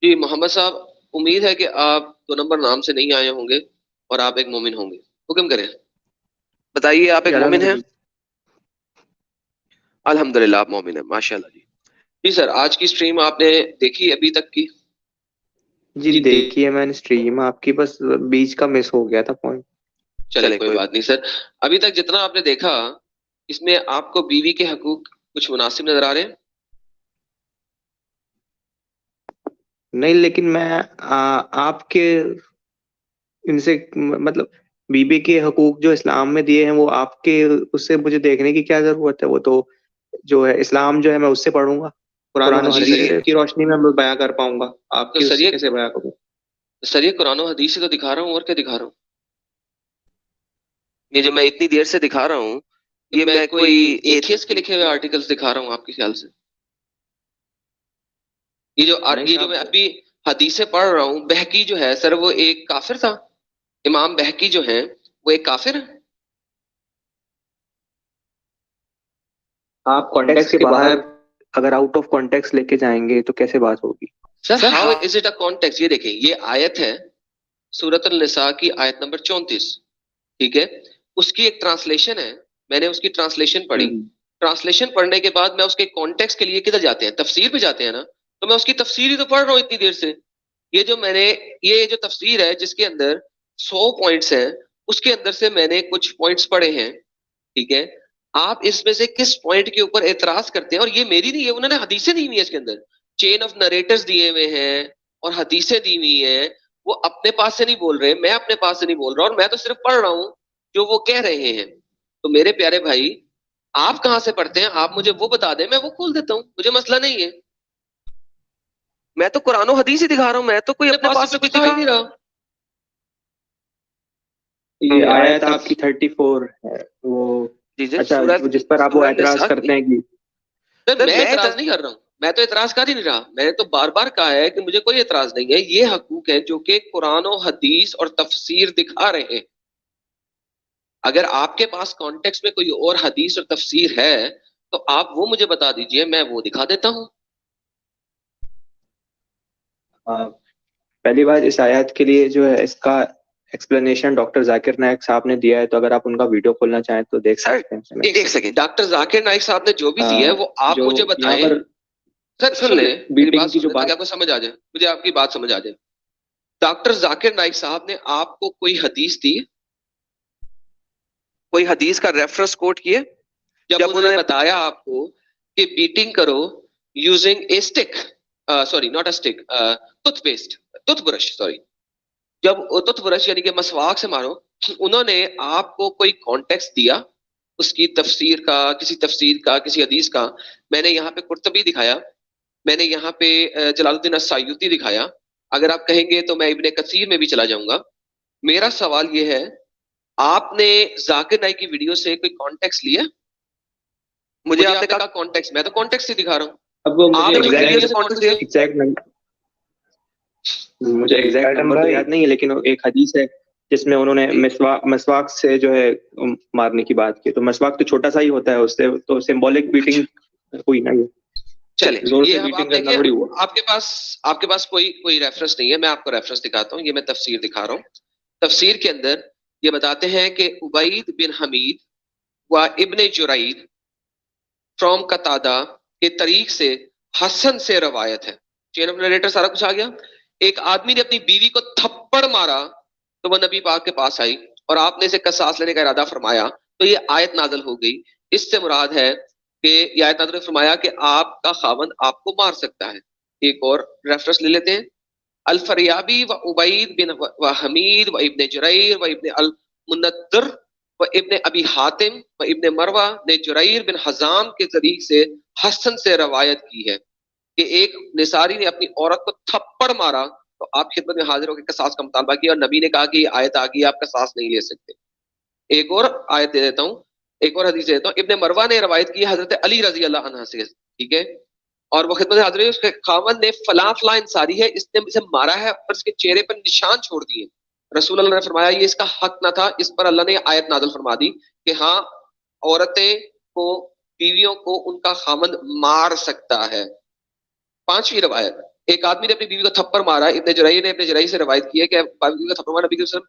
جی محمد صاحب، امید ہے کہ آپ 2 نمبر نام سے نہیں آئے ہوں گے اور آپ ایک مومن ہوں گے. حکم کریں، بتائیے آپ ایک مومن ہیں؟ الحمدللہ آپ مومن ہیں، ماشاء اللہ. جی سر، آج کی سٹریم آپ نے دیکھی ابھی تک کی؟ جی دیکھیے میں نے سٹریم آپ کی، بس بیچ کا مس ہو گیا تھا پوائنٹ. چلے کوئی بات نہیں سر. ابھی تک جتنا آپ نے دیکھا، اس میں آپ کو بیوی کے حقوق کچھ مناسب نظر آ رہے ہیں؟ نہیں، لیکن میں آپ کے ان سے مطلب بی بی کے حقوق جو اسلام میں دیے ہیں وہ آپ کے اس سے مجھے دیکھنے کی کیا ضرورت ہے؟ وہ تو جو ہے اسلام جو ہے میں اس سے پڑھوں گا، قرآن و حدیث کی روشنی میں بیان کر پاؤں گا. آپ کی اس سے کیسے بیان کروں؟ سر یہ قرآن و حدیث سے تو دکھا رہا ہوں، اور کیا دکھا رہا ہوں؟ یہ جو میں اتنی دیر سے دکھا رہا ہوں، یہ میں کوئی ایتھیس کے لکھے ہوئے آرٹیکلز دکھا رہا ہوں آپ کے خیال سے؟ یہ جو میں ابھی حدیثیں پڑھ رہا ہوں، بہقی جو ہے سر وہ ایک کافر تھا؟ امام بہقی جو ہیں وہ ایک کافر ہے؟ آپ کانٹیکس کے باہر اگر آؤٹ آف کانٹیکس لے کے جائیں گے تو کیسے بات ہوگی؟ Sir how is it a context? یہ دیکھیں، یہ آیت ہے سورۃ النساء کی آیت نمبر 34، ٹھیک ہے؟ اس کی ایک ٹرانسلیشن ہے، میں نے اس کی ٹرانسلیشن پڑھی. ٹرانسلیشن پڑھنے کے بعد میں اس کے کانٹیکس کے لیے کدھر جاتے ہیں؟ تفسیر پہ جاتے ہیں نا. تو میں اس کی تفسیر ہی تو پڑھ رہا ہوں اتنی دیر سے. یہ جو تفسیر ہے جس کے اندر 100 پوائنٹس ہیں، اس کے اندر سے میں نے کچھ پوائنٹس پڑھے ہیں، ٹھیک ہے؟ آپ اس میں سے کس پوائنٹ کے اوپر اعتراض کرتے ہیں؟ اور یہ میری نہیں ہے، انہوں نے حدیثیں دی ہوئی ہیں اس کے اندر، چین آف نریٹرز دیے ہوئے ہیں اور حدیثیں دی ہوئی ہیں. وہ اپنے پاس سے نہیں بول رہے، میں اپنے پاس سے نہیں بول رہا، اور میں تو صرف پڑھ رہا ہوں جو وہ کہہ رہے ہیں. تو میرے پیارے بھائی، آپ کہاں سے پڑھتے ہیں؟ آپ مجھے وہ بتا دیں، میں وہ کھول دیتا ہوں، مجھے مسئلہ نہیں ہے. میں تو قرآن و حدیث ہی دکھا رہا ہوں، میں تو کوئی اپنے پاس سے کچھ دکھا ہی نہیں رہا. یہ آیت آپ کی 34 ہے وہ، اچھا جس پر آپ وہ اعتراض کرتے ہیں کہ میں اعتراض نہیں کر رہا ہوں، میں تو اعتراض کر ہی نہیں رہا. میں نے تو بار بار کہا ہے کہ مجھے کوئی اعتراض نہیں ہے. یہ حقوق ہے جو کہ قرآن و حدیث اور تفسیر دکھا رہے ہیں. اگر آپ کے پاس کانٹیکس میں کوئی اور حدیث اور تفسیر ہے تو آپ وہ مجھے بتا دیجئے، میں وہ دکھا دیتا ہوں. پہلی بات، اس آیات کے لیے جو ہے اس کا ایکسپلینیشن ڈاکٹر ذاکر نائک صاحب نے دیا ہے، تو اگر آپ ان کا ویڈیو کھولنا چاہیں تو دیکھ سکتے ہیں. ایک سیکنڈ، ڈاکٹر ذاکر نائک صاحب نے جو بھی دیا ہے وہ آپ مجھے بتائیں. سر سن لیں، میری بات سن لیں تاکہ آپ کو سمجھ آ جائے، مجھے آپ کی بات سمجھ آ جائے. ڈاکٹر ذاکر نائک صاحب نے آپ کو کوئی حدیث دی، کوئی حدیث کا ریفرنس کوٹ کیے جب انہوں نے بتایا آپ کو کہ بیٹنگ کرو using a stick, sorry not a stick, toothpaste, toothbrush, sorry, جب ٹوتھ برش یعنی کہ مسواک سے مارو، انہوں نے آپ کو کوئی کانٹیکسٹ دیا اس کی تفسیر کا، کسی تفسیر کا، کسی حدیث کا؟ میں نے یہاں پہ قرطبی دکھایا، میں نے یہاں پہ جلال الدین السیوطی دکھایا. اگر آپ کہیں گے تو میں ابن کثیر میں بھی چلا جاؤں گا. میرا سوال یہ ہے، آپ نے ذاکر نائک کی ویڈیو سے کوئی کانٹیکس لیا؟ مجھے آپ نے کہا کانٹیکس، میں تو کانٹیکس ہی دکھا رہا ہوں. مجھے ایگزیکٹ نمبر تو یاد نہیں ہے، لیکن ایک حدیث ہے جس میں انہوں نے مسواک سے جو ہے مارنے کی بات کی. تو مسواک تو چھوٹا سا ہی ہوتا ہے، اس سے تو سمبولک بیٹنگ ہوئی نا. یہ چلے، آپ کے پاس کوئی ریفرنس نہیں ہے. میں آپ کو ریفرنس دکھاتا ہوں، یہ میں تفسیر دکھا رہا ہوں. تفسیر کے اندر یہ بتاتے ہیں کہ عبید بن حمید و ابن جرید فرام قتادہ کے طریق سے حسن سے روایت ہے. چین آف نریٹر سارا کچھ آ گیا. ایک آدمی نے اپنی بیوی کو تھپڑ مارا تو وہ نبی پاک کے پاس آئی اور آپ نے اسے قصاص لینے کا ارادہ فرمایا تو یہ آیت نازل ہو گئی. اس سے مراد ہے کہ یہ آیت نازل فرمایا کہ آپ کا خاوند آپ کو مار سکتا ہے. ایک اور ریفرنس لے لیتے ہیں، الفریابی و عبید بن و حمید و ابن جریر و ابن المندر و ابن ابی حاتم و ابن مروہ نے جریر بن حزام کے طریق سے حسن سے روایت کی ہے کہ ایک نصاری نے اپنی عورت کو تھپڑ مارا تو آپ خدمت میں حاضر ہو کے قصاص کا مطالبہ کیا، اور نبی نے کہا کہ یہ آیت آ گئی، آپ قصاص نہیں لے سکتے. ایک اور آیت دے دیتا ہوں، ایک اور حدیث دے دیتا ہوں. ابن مروہ نے روایت کی حضرت علی رضی اللہ عنہ سے، ٹھیک ہے؟ اور وہ خدمت حاضر ہے، اس کے خاوند نے فلاں فلاں انصاری ہے، اس نے اسے مارا ہے اور اس کے چہرے پر نشان چھوڑ دیے. رسول اللہ نے فرمایا یہ اس کا حق نہ تھا. اس پر اللہ نے آیت نازل فرما دی کہ ہاں عورتیں کو، بیویوں کو ان کا خاوند مار سکتا ہے. 5ویں روایت، ایک آدمی نے اپنی بیوی کو تھپڑ مارا، ابن جرئی نے اپنے جرئی سے روایت کی ہے کہ بیوی کو تھپڑ مارا، نبی صلی اللہ علیہ وسلم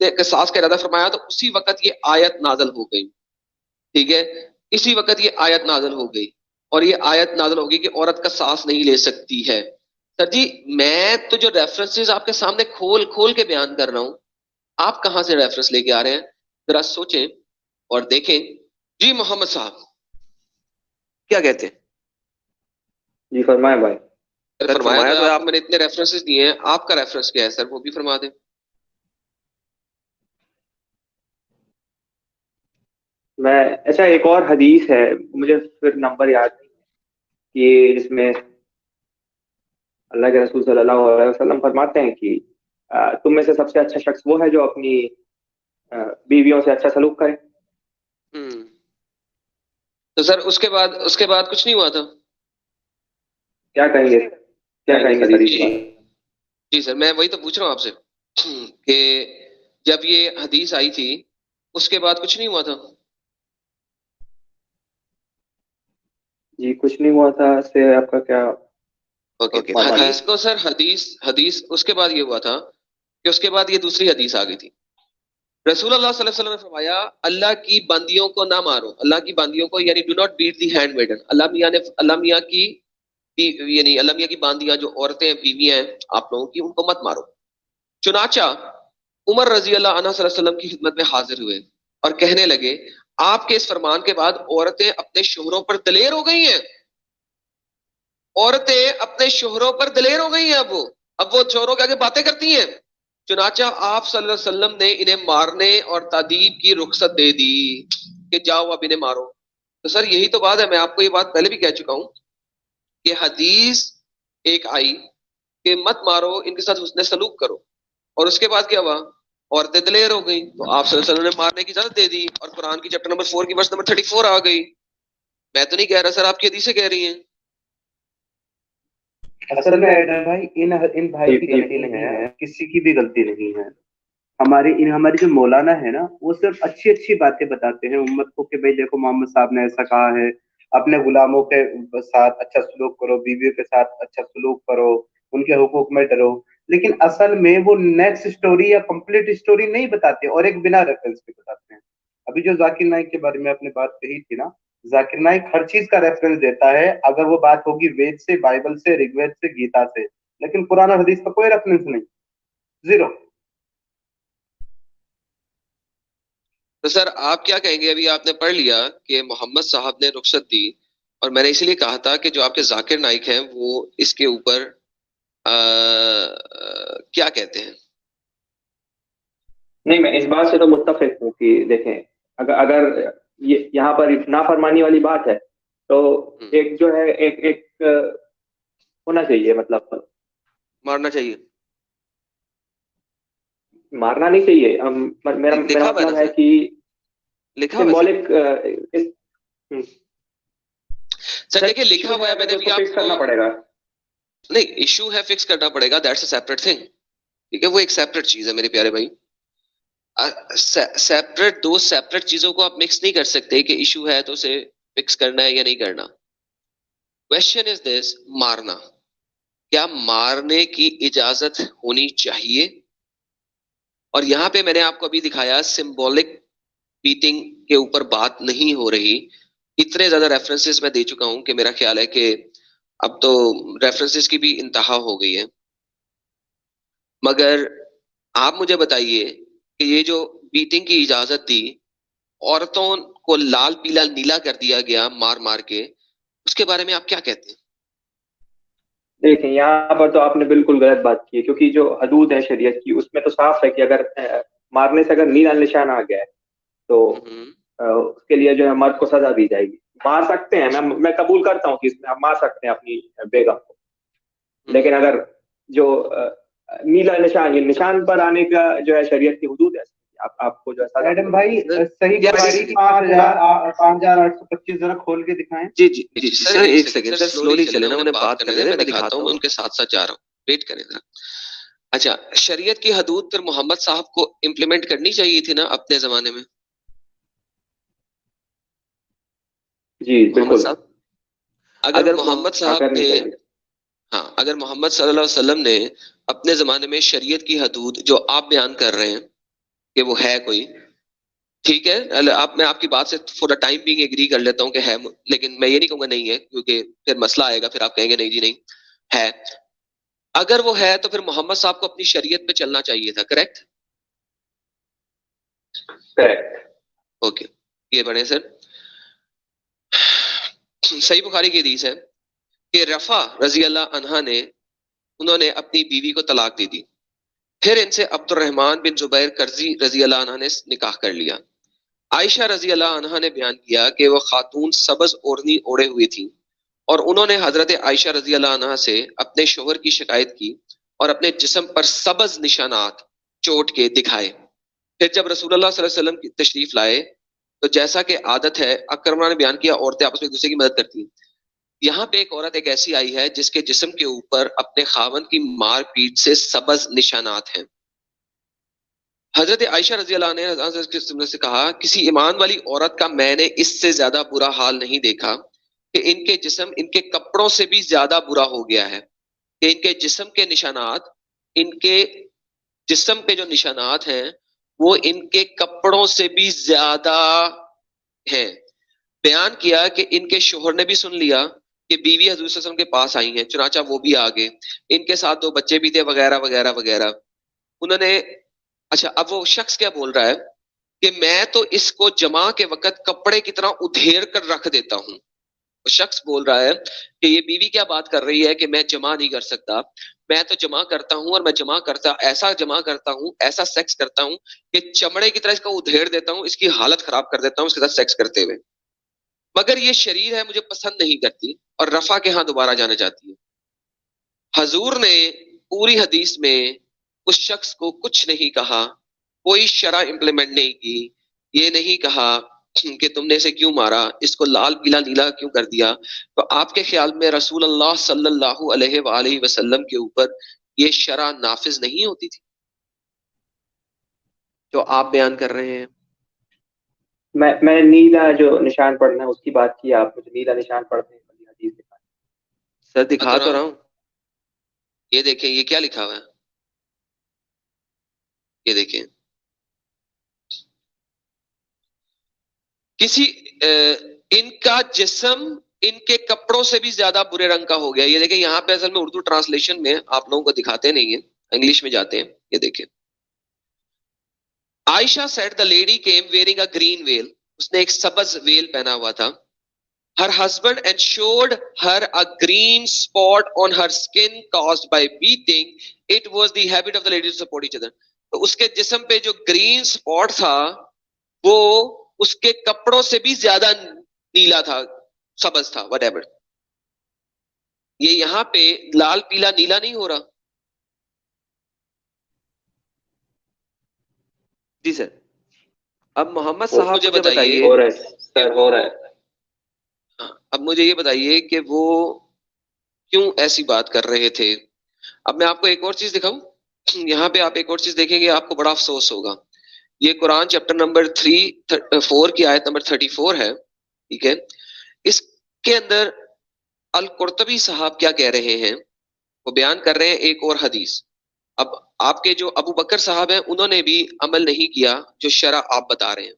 نے قصاص کا ارادہ فرمایا تو اسی وقت یہ آیت نازل ہو گئی. ٹھیک ہے، اسی وقت یہ آیت نازل ہو گئی، اور یہ آیت نازل ہوگی کہ عورت قصاص نہیں لے سکتی ہے. سر جی میں تو جو ریفرنسز آپ کے سامنے کھول کھول کے بیان کر رہا ہوں، آپ کہاں سے ریفرنس لے کے آ رہے ہیں؟ ذرا سوچیں اور دیکھیں. جی محمد صاحب کیا کہتے ہیں؟ جی فرمائیں بھائی. فرمایا تو آپ میں نے اتنے ریفرنسز دیے ہیں، آپ کا ریفرنس کیا ہے سر؟ وہ بھی فرما دیں. میں اچھا ایک اور حدیث ہے، مجھے پھر نمبر یاد نہیں کہ جس میں اللہ کے رسول صلی اللہ علیہ وسلم فرماتے ہیں کہ تم میں سے سب سے اچھا شخص وہ ہے جو اپنی بیویوں سے اچھا سلوک کرے. تو سر اس کے بعد کچھ نہیں ہوا تھا؟ کیا کہیں گے سر؟ جی سر میں وہی تو پوچھ رہا ہوں آپ سے کہ جب یہ حدیث آئی تھی اس کے بعد کچھ نہیں ہوا تھا؟ جی کچھ نہیں ہوا تھا سے آپ کا کیا؟ حدیث کو سر حدیث اس کے بعد یہ ہوا تھا کہ اس کے بعد یہ دوسری حدیث آ گئی تھی. رسول اللہ صلی اللہ علیہ وسلم نے فرمایا اللہ کی بندیوں کو نہ مارو، اللہ کی بندیوں کو، یعنی do not beat the handmaiden. اللہ میاں کی باندیاں جو عورتیں بیویاں ہیں آپ لوگوں کی، ان کو مت مارو. چنانچہ عمر رضی اللہ عنہ صلی اللہ علیہ وسلم کی خدمت میں حاضر ہوئے اور کہنے لگے آپ کے اس فرمان کے بعد عورتیں اپنے شوہروں پر دلیر ہو گئی ہیں. عورتیں اپنے شوہروں پر دلیر ہو گئی ہیں، اب وہ شوہروں کے آگے باتیں کرتی ہیں. چنانچہ آپ صلی اللہ علیہ وسلم نے انہیں مارنے اور تعذیب کی رخصت دے دی کہ جاؤ اب انہیں مارو. تو سر یہی تو بات ہے، میں آپ کو یہ بات پہلے بھی کہہ چکا ہوں کہ حدیث ایک آئی کہ مت مارو، ان کے ساتھ حسن سلوک کرو، اور اس کے بعد کیا ہوا؟ عورتیں دلیر ہو گئی تو آپ صلی اللہ علیہ وسلم نے مارنے کی اجازت دے دی، اور قرآن کی چیپٹر نمبر 4 کی ورس نمبر 34 آ گئی. میں تو نہیں کہہ رہا سر، آپ کی حدیثیں کہہ رہی ہیں. اصل میں بھائی ان بھائی کی غلطی نہیں ہے، کسی کی بھی غلطی نہیں ہے. ہماری جو مولانا ہے نا، وہ صرف اچھی اچھی باتیں بتاتے ہیں امت کو کہ بھائی دیکھو محمد صاحب نے ایسا کہا ہے، اپنے غلاموں کے ساتھ اچھا سلوک کرو، بیویوں کے ساتھ اچھا سلوک کرو، ان کے حقوق میں ڈرو. لیکن اصل میں وہ نیکسٹ اسٹوری یا کمپلیٹ اسٹوری نہیں بتاتے، اور ایک بنا ریفرنس کے بتاتے ہیں. ابھی جو ذاکر نائک کے بارے میں آپ نے بات کہی تھی نا، ذاکر نائک ہر چیز کا ریفرنس دیتا ہے اگر وہ بات ہوگی وید سے، بائبل سے، رگ وید سے، گیتا سے. لیکن قرآن اور حدیث کا کوئی ریفرنس نہیں، زیرو. تو سر آپ کیا کہیں گے؟ ابھی آپ نے پڑھ لیا کہ محمد صاحب نے رخصت دی، اور میں نے اسی لیے کہا تھا کہ جو آپ کے ذاکر نائک ہیں وہ اس کے اوپر کیا کہتے ہیں؟ نہیں میں اس بات سے تو متفق ہوں کہ دیکھیں اگر یہاں پر نافرمانی والی بات ہے تو ایک جو ہے ایک ہونا چاہیے، مطلب مارنا چاہیے. مارنا نہیں چاہیے، میرا مطلب ہے کہ سمبولک. سر دیکھیں لکھا ہوا ہے، میں نے بھی آپ کو کرنا پڑے گا. نہیں، ایشو ہے فکس کرنا پڑے گا، دیٹس اے سیپریٹ تھنگ. ٹھیک ہے، وہ ایک سیپریٹ چیز ہے میرے پیارے بھائی. سیپریٹ دو سیپریٹ چیزوں کو آپ مکس نہیں کر سکتے کہ ایشو ہے تو اسے فکس کرنا ہے یا نہیں کرنا. کوشچن از دس، مارنا، کیا مارنے کی اجازت ہونی چاہیے؟ اور یہاں پہ میں نے آپ کو ابھی دکھایا سمبولک بیٹنگ کے اوپر بات نہیں ہو رہی. اتنے زیادہ ریفرنسز میں دے چکا ہوں کہ میرا خیال ہے کہ اب تو ریفرنسز کی بھی انتہا ہو گئی ہے. مگر آپ مجھے بتائیے کہ یہ جو بیٹنگ کی اجازت دی، عورتوں کو لال پیلا نیلا کر دیا گیا مار مار کے، اس کے بارے میں آپ کیا کہتے ہیں؟ دیکھیں یہاں پر تو آپ نے بالکل غلط بات کی ہے، کیونکہ جو حدود ہے شریعت کی اس میں تو صاف ہے کہ اگر مارنے سے اگر نیلا نشان آ گیا ہے تو اس کے لیے جو ہے مرد کو سزا دی جائے گی. مار سکتے ہیں، میں قبول کرتا ہوں کہ اس میں آپ مار سکتے ہیں اپنی بیگم کو، لیکن اگر جو نیلا نشان پر آنے کا جو ہے شریعت کی حدود ہے، آپ کو جو ہے میڈم بھائی صحیح 5825 ذرا کھول کے دکھائیں. جی سر ایک سیکنڈ سر، سلولی چلے نا، انہیں بات کرنے دیں، میں دکھاتا ہوں، ان کے ساتھ ساتھ جا رہا ہوں، ویٹ کریں ذرا. اچھا، شریعت کی حدود پر محمد صاحب کو امپلیمنٹ کرنی چاہیے تھی نا اپنے زمانے میں. جی بالکل. اگر محمد صاحب نے ہاں اگر محمد صلی اللہ علیہ وسلم نے اپنے زمانے میں شریعت کی حدود جو آپ بیان کر رہے ہیں کہ وہ ہے کوئی، ٹھیک ہے، میں آپ کی بات سے for the time being agree کر لیتا ہوں کہ ہے، لیکن میں یہ نہیں کہوں گا نہیں ہے، کیونکہ پھر مسئلہ آئے گا، پھر آپ کہیں گے نہیں جی نہیں ہے. اگر وہ ہے تو پھر محمد صاحب کو اپنی شریعت پہ چلنا چاہیے تھا، کریکٹ؟ اوکے، یہ بڑھے سر. صحیح بخاری کی حدیث ہے کہ رفع رضی اللہ عنہا نے انہوں نے اپنی بیوی کو طلاق دی دی، پھر ان سے عبد الرحمن بن زبیر کرزی رضی اللہ عنہ نے نکاح کر لیا. عائشہ رضی اللہ عنہا نے بیان کیا کہ وہ خاتون سبز اوڑھنی اوڑھے ہوئی تھی، اور انہوں نے حضرت عائشہ رضی اللہ عنہا سے اپنے شوہر کی شکایت کی اور اپنے جسم پر سبز نشانات چوٹ کے دکھائے. پھر جب رسول اللہ صلی اللہ علیہ وسلم کی تشریف لائے تو جیسا کہ عادت ہے، اکرمہ نے بیان کیا، عورتیں آپس میں ایک دوسرے کی مدد کرتی ہیں. یہاں پہ ایک عورت ایک ایسی آئی ہے جس کے جسم کے اوپر اپنے خاوند کی مار پیٹ سے سبز نشانات ہیں. حضرت عائشہ رضی اللہ عنہ سے کہا، کسی ایمان والی عورت کا میں نے اس سے زیادہ برا حال نہیں دیکھا کہ ان کے جسم ان کے کپڑوں سے بھی زیادہ برا ہو گیا ہے، کہ ان کے جسم کے نشانات، ان کے جسم پہ جو نشانات ہیں وہ ان کے کپڑوں سے بھی زیادہ ہیں. بیان کیا کہ ان کے شوہر نے بھی سن لیا کہ بیوی حضور صلی اللہ علیہ وسلم کے پاس آئی ہیں، چنانچہ وہ بھی آگے، ان کے ساتھ 2 بچے بھی تھے وغیرہ وغیرہ وغیرہ. انہوں نے اچھا، اب وہ شخص کیا بول رہا ہے کہ میں تو اس کو جمع کے وقت کپڑے کی طرح ادھیڑ کر رکھ دیتا ہوں. وہ شخص بول رہا ہے کہ یہ بیوی کیا بات کر رہی ہے کہ میں جمع نہیں کر سکتا، میں تو جمع کرتا ہوں، اور میں جمع کرتا ہوں ایسا سیکس کرتا ہوں کہ چمڑے کی طرح اس کو ادھیڑ دیتا ہوں، اس کی حالت خراب کر دیتا ہوں اس کے ساتھ سیکس کرتے ہوئے، مگر یہ شریر ہے مجھے پسند نہیں کرتی اور رفع کے ہاں دوبارہ جانا چاہتی ہے. حضور نے پوری حدیث میں اس شخص کو کچھ نہیں کہا، کوئی شرع امپلیمنٹ نہیں کی، یہ نہیں کہا کہ تم نے اسے کیوں مارا، اس کو لال پیلا نیلا کیوں کر دیا. تو آپ کے خیال میں رسول اللہ صلی اللہ علیہ وآلہ وسلم کے اوپر یہ شرع نافذ نہیں ہوتی تھی جو آپ بیان کر رہے ہیں؟ میں نیلا جو نشان پڑھنا ہے اس کی بات کی، آپ مجھے نیلا نشان پڑھتے ہیں حدیث دکھائیں. سر دکھا تو رہا ہوں، یہ دیکھیں یہ کیا لکھا ہوا ہے، یہ دیکھیں کسی ان کا جسم ان کے کپڑوں سے بھی زیادہ برے رنگ کا ہو گیا. یہ دیکھیں یہاں پہ اصل میں اردو ٹرانسلیشن میں آپ لوگوں کو دکھاتے نہیں ہیں، انگلش میں جاتے ہیں. یہ دیکھیں عائشہ said the lady came wearing a green veil، اس نے ایک سبز ویل پہنا ہوا تھا. her husband and showed her a green spot on her skin caused by beating. It was the habit of the ladies to support each other. تو اس کے جسم پہ جو گرین سپاٹ تھا وہ اس کے کپڑوں سے بھی زیادہ نیلا تھا، سبز تھا، وٹ ایور. یہ یہاں پہ لال پیلا نیلا نہیں ہو رہا. جی سر. اب محمد صاحب مجھے بتائیے، ہو رہا ہے. اب مجھے یہ بتائیے کہ وہ کیوں ایسی بات کر رہے تھے. اب میں آپ کو ایک اور چیز دکھاؤں، یہاں پہ آپ ایک اور چیز دیکھیں گے آپ کو بڑا افسوس ہوگا. یہ قرآن چیپٹر نمبر 4 کی آیت نمبر 34 ہے، ٹھیک ہے. اس کے اندر القرطبی صاحب کیا کہہ رہے ہیں، وہ بیان کر رہے ہیں ایک اور حدیث. اب آپ کے جو ابو بکر صاحب ہیں انہوں نے بھی عمل نہیں کیا جو شرع آپ بتا رہے ہیں.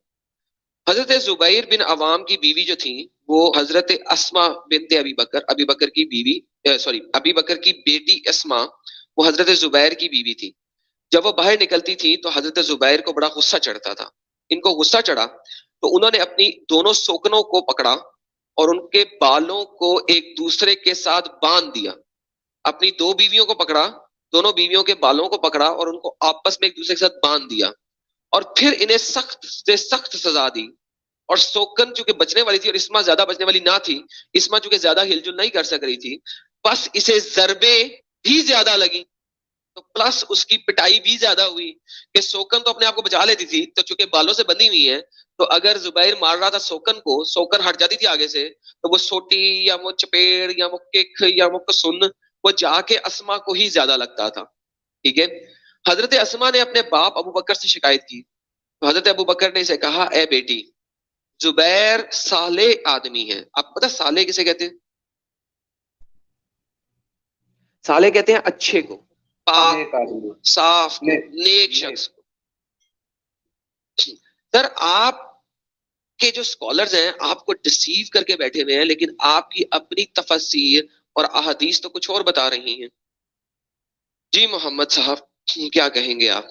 حضرت زبیر بن عوام کی بیوی جو تھی وہ حضرت اسما بنت ابی بکر کی بیوی، ابی بکر کی بیٹی اسما وہ حضرت زبیر کی بیوی تھی. جب وہ باہر نکلتی تھی تو حضرت زبیر کو بڑا غصہ چڑھتا تھا. ان کو غصہ چڑھا تو انہوں نے اپنی دونوں سوکنوں کو پکڑا اور ان کے بالوں کو ایک دوسرے کے ساتھ باندھ دیا. اپنی 2 بیویوں کو پکڑا، دونوں بیویوں کے بالوں کو پکڑا اور ان کو آپس میں ایک دوسرے کے ساتھ باندھ دیا، اور پھر انہیں سخت سے سخت سزا دی. اور سوکن چونکہ بچنے والی تھی اور اسما زیادہ بچنے والی نہ تھی، اسما چونکہ زیادہ ہل جل نہیں کر سک رہی تھی، بس اسے ضربیں بھی زیادہ لگی، تو پلس اس کی پٹائی بھی زیادہ ہوئی. کہ سوکن تو اپنے آپ کو بچا لیتی تھی، تو چونکہ بالوں سے بندھی ہوئی ہے تو اگر زبیر مار رہا تھا سوکن کو، سوکن ہٹ جاتی تھی آگے سے، تو وہ سوٹی یا وہ چپیڑ یا وہ کک یا وہ کسن وہ جا کے اسما کو ہی زیادہ لگتا تھا. ٹھیک ہے. حضرت اسما نے اپنے باپ ابو بکر سے شکایت کی تو حضرت ابو بکر نے اسے کہا، اے بیٹی زبیر صالح آدمی ہے. آپ پتہ صالح کسے کہتے ہیں؟ صالح کہتے ہیں اچھے کو، پاک، صاف کو، نیک شخص کو. سر آپ کے جو اسکالرز ہیں آپ کو ڈسیو کر کے بیٹھے ہوئے ہیں، لیکن آپ کی اپنی تفسیر اور احادیث تو کچھ اور بتا رہی ہیں. جی محمد صاحب کیا کہیں گے آپ؟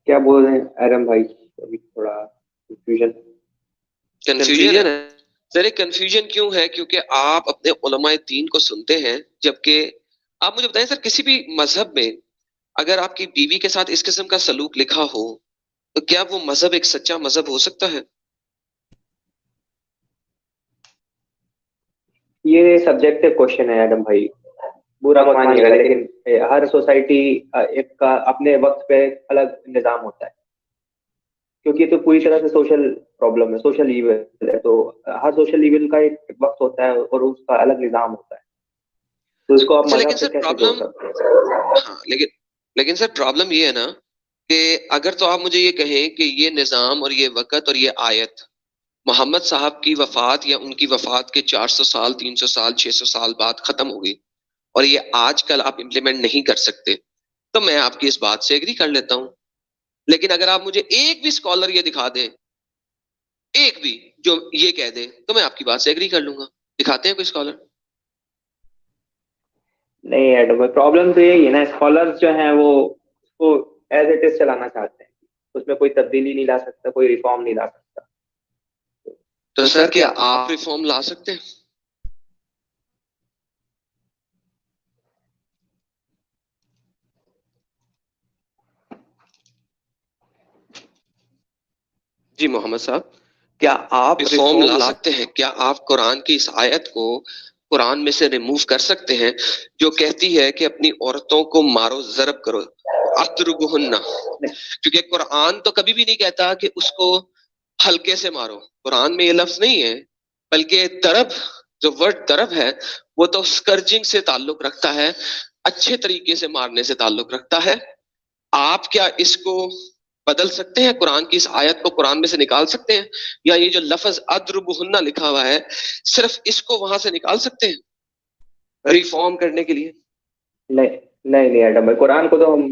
کیا بول رہے ہیں ایرم بھائی؟ ابھی تھوڑا کنفیوژن ہے سر. ایک کنفیوژن کیوں ہے؟ کیونکہ آپ اپنے علماء دین کو سنتے ہیں، جبکہ آپ مجھے بتائیں سر، کسی بھی مذہب میں اگر آپ کی بیوی کے ساتھ اس قسم کا سلوک لکھا ہو تو کیا وہ مذہب ایک سچا مذہب ہو سکتا ہے؟ یہ سبجیکٹو کوشچن ہے ایڈم بھائی، برا مت مانیے گا، لیکن ہر سوسائٹی ایک کا اپنے وقت پہ الگ نظام ہوتا ہے، کیونکہ یہ تو پوری طرح سے سوشل پرابلم ہے، سوشل ایول ہے، تو ہر سوشل ایول کا ایک وقت ہوتا ہے اور اس کا الگ نظام ہوتا ہے، تو اس کو آپ مذہب سے کیسے جوڑ سکتے ہیں؟ ہاں لیکن سر پرابلم یہ ہے نا کہ اگر تو آپ مجھے یہ کہیں کہ یہ نظام اور یہ وقت اور یہ آیت محمد صاحب کی وفات یا ان کی وفات کے 400 سال 300 سال 600 سال بعد ختم ہو گئی اور یہ آج کل آپ امپلیمنٹ نہیں کر سکتے، تو میں آپ کی اس بات سے ایگری کر لیتا ہوں. لیکن اگر آپ مجھے ایک بھی اسکالر یہ دکھا دیں، ایک بھی جو یہ کہہ دے، تو میں آپ کی بات سے ایگری کر لوں گا. دکھاتے ہیں کوئی اسکالر؟ نہیں ایڈم، پرابلم تو یہی ہے نا، اسکالرز جو ہیں وہ اس کو ایز اٹ از چلانا چاہتے ہیں، اس میں کوئی تبدیلی نہیں لا سکتا، کوئی ریفارم نہیں لا سکتا. تو سر کیا آپ ریفارم لا سکتے ہیں؟ جی محمد صاحب، کیا آپ ریفارم لا سکتے ہیں؟ کیا آپ قرآن کی اس آیت کو قرآن میں سے ریموو کر سکتے ہیں جو کہتی ہے کہ اپنی عورتوں کو مارو، ضرب کرو، اضربوہن؟ کیونکہ قرآن تو کبھی بھی نہیں کہتا کہ اس کو ہلکے سے مارو، قرآن میں یہ لفظ نہیں ہے، بلکہ ضرب، جو ورڈ ضرب ہے وہ تو اسکرجنگ سے تعلق رکھتا ہے، اچھے طریقے سے مارنے سے تعلق رکھتا ہے. آپ کیا اس کو بدل سکتے ہیں؟ قرآن کی اس آیت کو قرآن میں سے نکال سکتے ہیں؟ یا یہ جو لفظ اضربوہن لکھا ہوا ہے صرف اس کو وہاں سے نکال سکتے ہیں ریفارم کرنے کے لیے؟ نہیں ایڈم بھائی، قرآن کو تو ہم